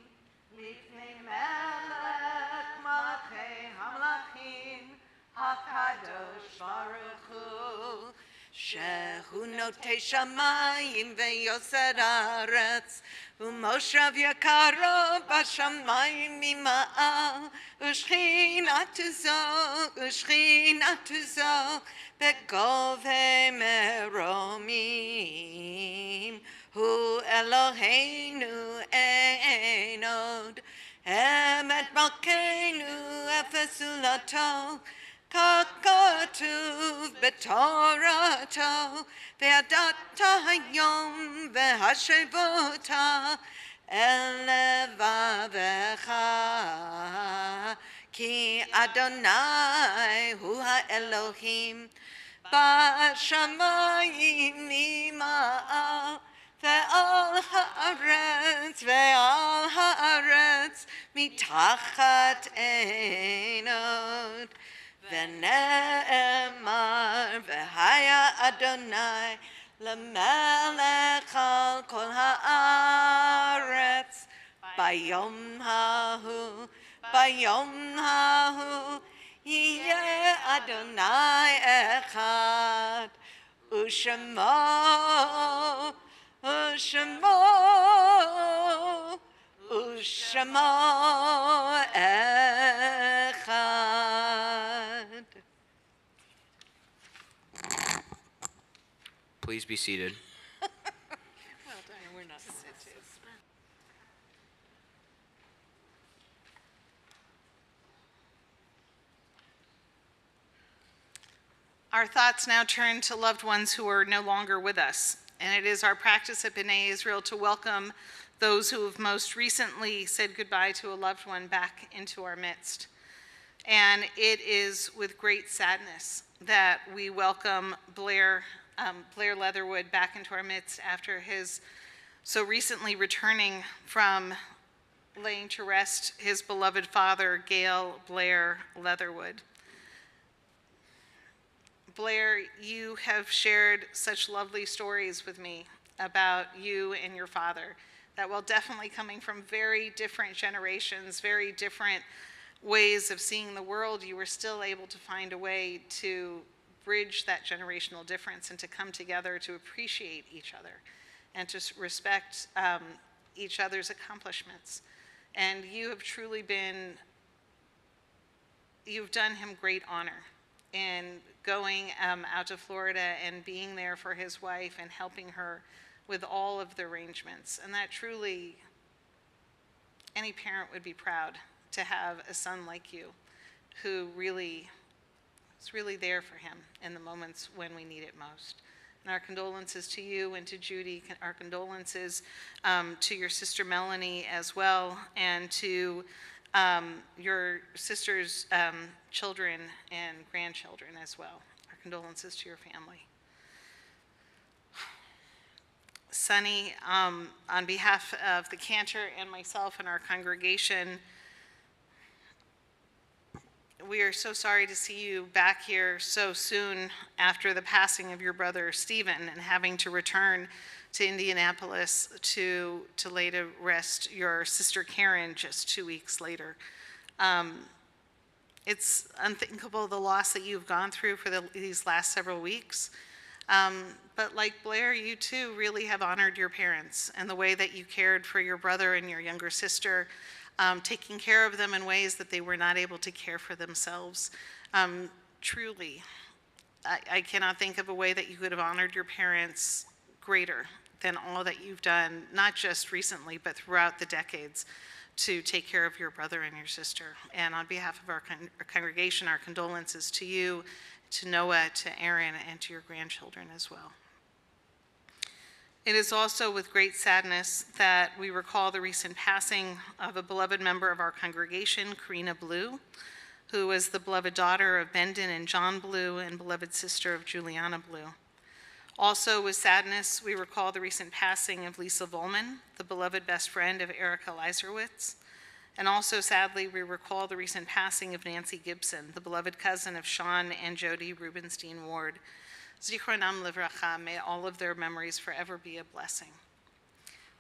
לפני מלך מלכי המלכים הקדוש ברוך הוא, שהוא נוטה שמיים ויוסר הארץ, ומושב יקרו בשמיים ממעל, ושכינתו זו בגובה מרומים. הוא אלוהינו אין עוד, אמת מלכנו אפס זולתו, כך כתוב בתורתו, וידעת היום והשבות אל לבבך, כי אדוני הוא האלוהים בשמיים ממעל, ועל הארץ מתחת אין עוד. ונאמר והיה אדוני למלך על כל הארץ, ביום ההוא יהיה אדוני אחד, ושמו אחד. Please be seated. Well done, we're not seated. Our thoughts now turn to loved ones who are no longer with us. And it is our practice at B'nai Israel to welcome those who have most recently said goodbye to a loved one back into our midst. And it is with great sadness that we welcome Blair Leatherwood back into our midst after his so recently returning from laying to rest his beloved father, Gail Blair Leatherwood. Blair, you have shared such lovely stories with me about you and your father that, while definitely coming from very different generations, very different ways of seeing the world, you were still able to find a way to bridge that generational difference and to come together to appreciate each other and to respect each other's accomplishments. And you have truly been, you've done him great honor in going out to Florida and being there for his wife and helping her with all of the arrangements. And that truly, any parent would be proud to have a son like you who really is really there for him in the moments when we need it most. And our condolences to you and to Judy, our condolences to your sister Melanie as well, and to your sister's children and grandchildren as well. Our condolences to your family. Sunny, on behalf of the cantor and myself and our congregation, we are so sorry to see you back here so soon after the passing of your brother Stephen and having to return to Indianapolis to lay to rest your sister Karen just 2 weeks later. It's unthinkable the loss that you've gone through for these last several weeks. But like Blair, you too really have honored your parents and the way that you cared for your brother and your younger sister, taking care of them in ways that they were not able to care for themselves. Truly, I cannot think of a way that you could have honored your parents greater than all that you've done, not just recently, but throughout the decades, to take care of your brother and your sister. And on behalf of our congregation, our condolences to you, to Noah, to Aaron, and to your grandchildren as well. It is also with great sadness that we recall the recent passing of a beloved member of our congregation, Karina Blue, who was the beloved daughter of Bendon and John Blue and beloved sister of Juliana Blue. Also with sadness, we recall the recent passing of Lisa Volman, the beloved best friend of Erica Leiserowitz. And also, sadly, we recall the recent passing of Nancy Gibson, the beloved cousin of Sean and Jody Rubenstein Ward. Zichronam livracha, may all of their memories forever be a blessing.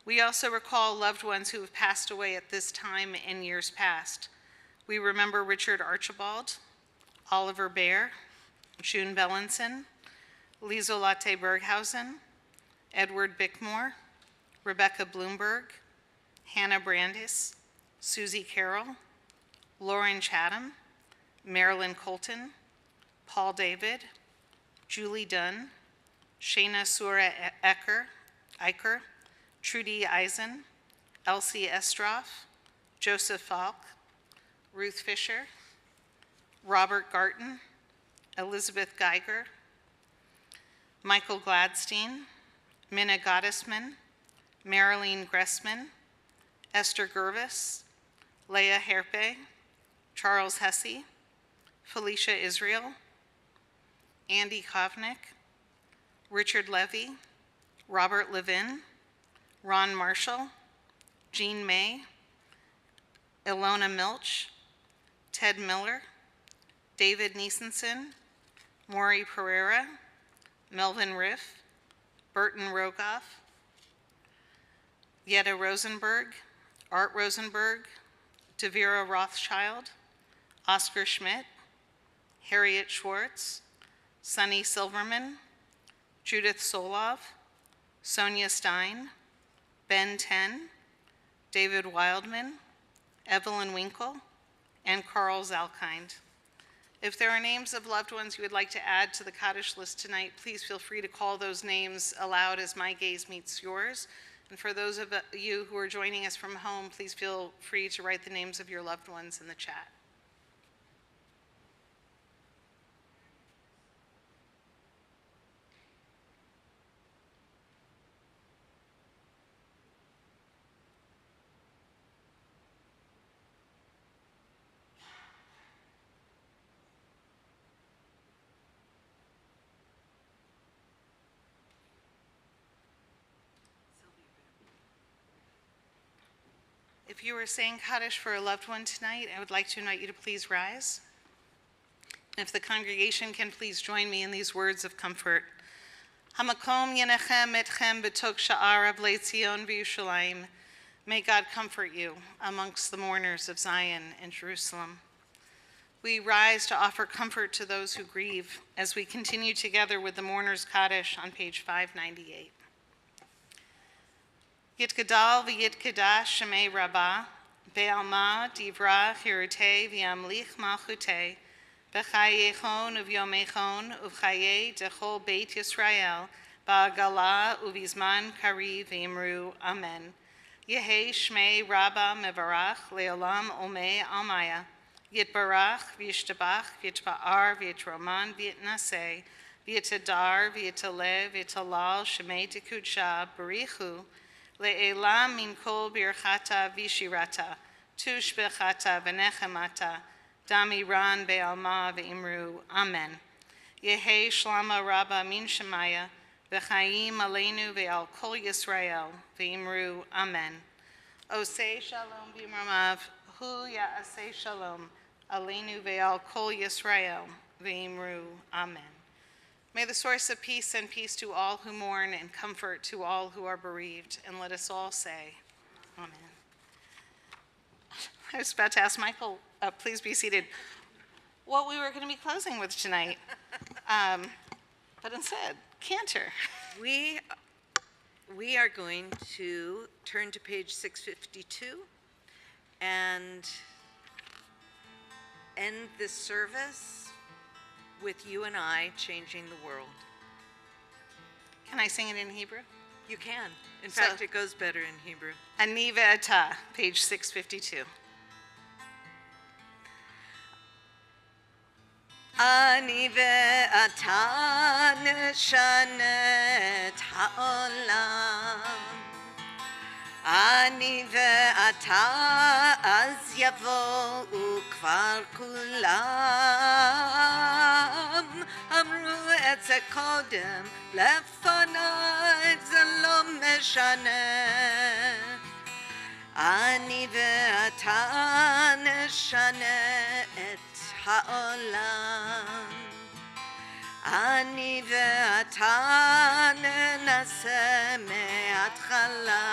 We also recall loved ones who have passed away at this time in years past. We remember Richard Archibald, Oliver Baer, June Bellinson, Lieselate Berghausen, Edward Bickmore, Rebecca Bloomberg, Hannah Brandis, Susie Carroll, Lauren Chatham, Marilyn Colton, Paul David, Julie Dunn, Shayna Sura Eicher, Trudy Eisen, Elsie Estroff, Joseph Falk, Ruth Fisher, Robert Garton, Elizabeth Geiger, Michael Gladstein, Minna Gottesman, Marilyn Gressman, Esther Gervis, Leah Herpe, Charles Hesse, Felicia Israel, Andy Kovnick, Richard Levy, Robert Levin, Ron Marshall, Jean May, Ilona Milch, Ted Miller, David Niesenson, Maury Pereira, Melvin Riff, Burton Rogoff, Yetta Rosenberg, Art Rosenberg, Devira Rothschild, Oscar Schmidt, Harriet Schwartz, Sunny Silverman, Judith Solov, Sonia Stein, Ben Ten, David Wildman, Evelyn Winkle, and Carl Zalkind. If there are names of loved ones you would like to add to the Kaddish list tonight, please feel free to call those names aloud as my gaze meets yours. And for those of you who are joining us from home, please feel free to write the names of your loved ones in the chat. If you are saying Kaddish for a loved one tonight, I would like to invite you to please rise. And if the congregation can please join me in these words of comfort. Hamakom yenechem etchem betok sha'ar avlei Tzion v'Yushalayim. May God comfort you amongst the mourners of Zion and Jerusalem. We rise to offer comfort to those who grieve as we continue together with the Mourners Kaddish on page 598. Yitgadal v'yitgadash shemei Rabbah, be'alma divra chirutei v'yamlich malchutei, b'chayechon uv'yomechon uv'chayei dechol beit Yisrael, ba'agala uv'izman kari v'imru amen. Yehei shmei Rabbah mevarach le'olam omei almaya, yitbarach v'yishtabach v'yitba'ar v'yitroman v'yitnaseh, v'yitadar v'yitaleh v'yitalal shemei tekudsha barichu, Le'elam min kol birchata vishirata, tush bechata v'nechemata, dami ran be'alma ve'imru, amen. Yehi shlama rabba min shemaya, v'chaim aleinu ve'al kol Yisrael, ve'imru, amen. Osei shalom b'imramav, hu ya'aseh shalom, aleinu ve'al kol Yisrael, ve'imru, amen. May the source of peace send peace to all who mourn and comfort to all who are bereaved. And let us all say, amen. I was about to ask Michael, please be seated, what we were going to be closing with tonight. But instead, cantor. We are going to turn to page 652 and end this service with you and I changing the world. Can I sing it in Hebrew? You can. In fact, it goes better in Hebrew. Ani ve'ata, page 652. Ani ve'ata neshana et ha'olam. Ani ve'ata az yavo'u kvar kulam. Amru et ze kodem lefanai ze lo meshane. Ani ve'ata neshana et ha'olam. Ani ve'ata nנסה מההתחלה.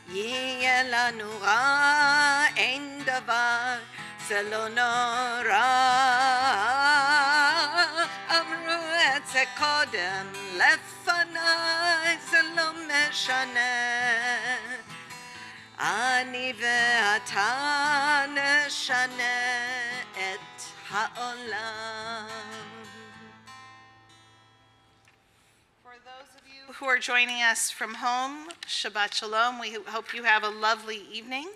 יהיה לנו רע, אין דבר, זה לא נורא. אמרו את זה קודם, לפניי זה לא משנה. אני ואתה נשנה את העולם. Who are joining us from home, Shabbat Shalom. We hope you have a lovely evening.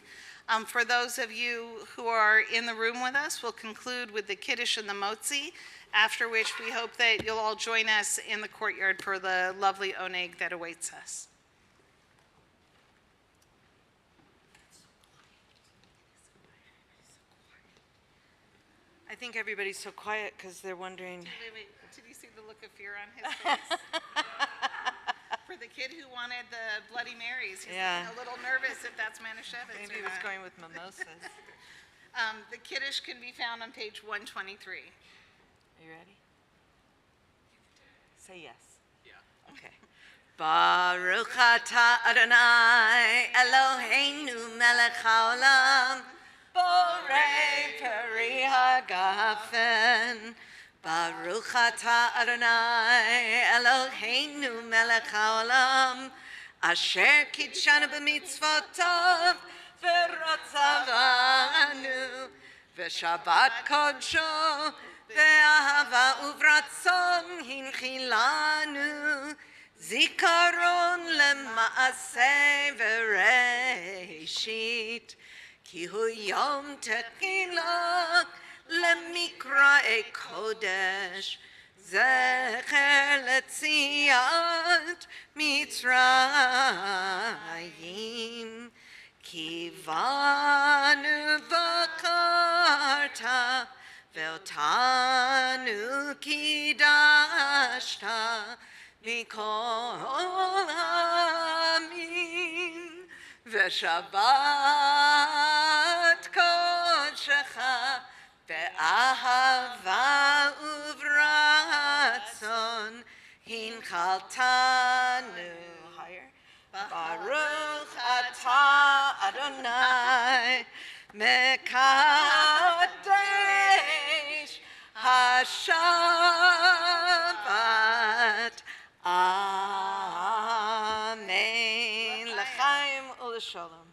For those of you who are in the room with us, we'll conclude with the Kiddush and the Motzi, after which we hope that you'll all join us in the courtyard for the lovely oneg that awaits us. I think everybody's so quiet because they're wondering. Wait. Did you see the look of fear on his face? For the kid who wanted the Bloody Marys, he's a little nervous if that's Manischewitz. Maybe he was going with mimosas. The Kiddush can be found on page 123. Are you ready? Say yes. Yeah. Okay. Baruch atah Adonai Eloheinu melech haolam borei peri hagafen. Baruch atah Adonai Eloheinu melech haolam asher kidshanu b'mitzvotav v'rotzavanu v'shabbat kodsho ve'ahava uvratzon hinchilanu zikaron lema'aseh v'reishit ki hu yom techilah למקראי קודש, זכר לציאת מצרים, כי באנו בקרת, ואותנו קידשת מכל העמים, ושבת קודשך באהבה וברצון הנחלתנו. ברוך אתה אדוני מקדש השבת. אמן. לחיים ולשלום.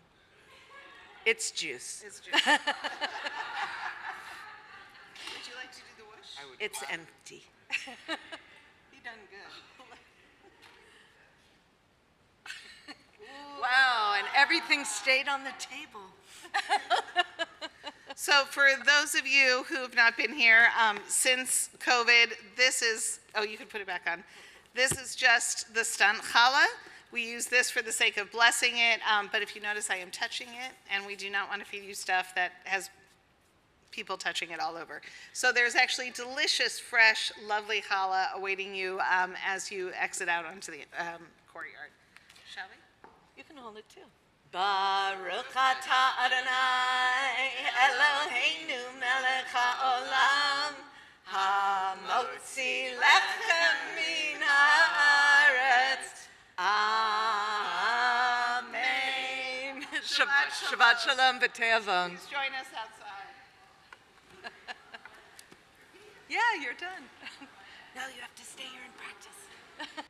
It's juice. It's juice. Would you like to do the wish? It's empty. You done good. Wow, and everything stayed on the table. So for those of you who have not been here since COVID, this is, oh, you can put it back on. This is just the stunt challah. We use this for the sake of blessing it, but if you notice, I am touching it, and we do not want to feed you stuff that has people touching it all over. So there's actually delicious, fresh, lovely challah awaiting you as you exit out onto the courtyard. Shall we? You can hold it too. Baruch atah Adonai Eloheinu melech haolam hamotzi lechem min haaretz. Amen. Shabbat shalom v'teavon. Please join us outside. Yeah, you're done. Now you have to stay here and practice.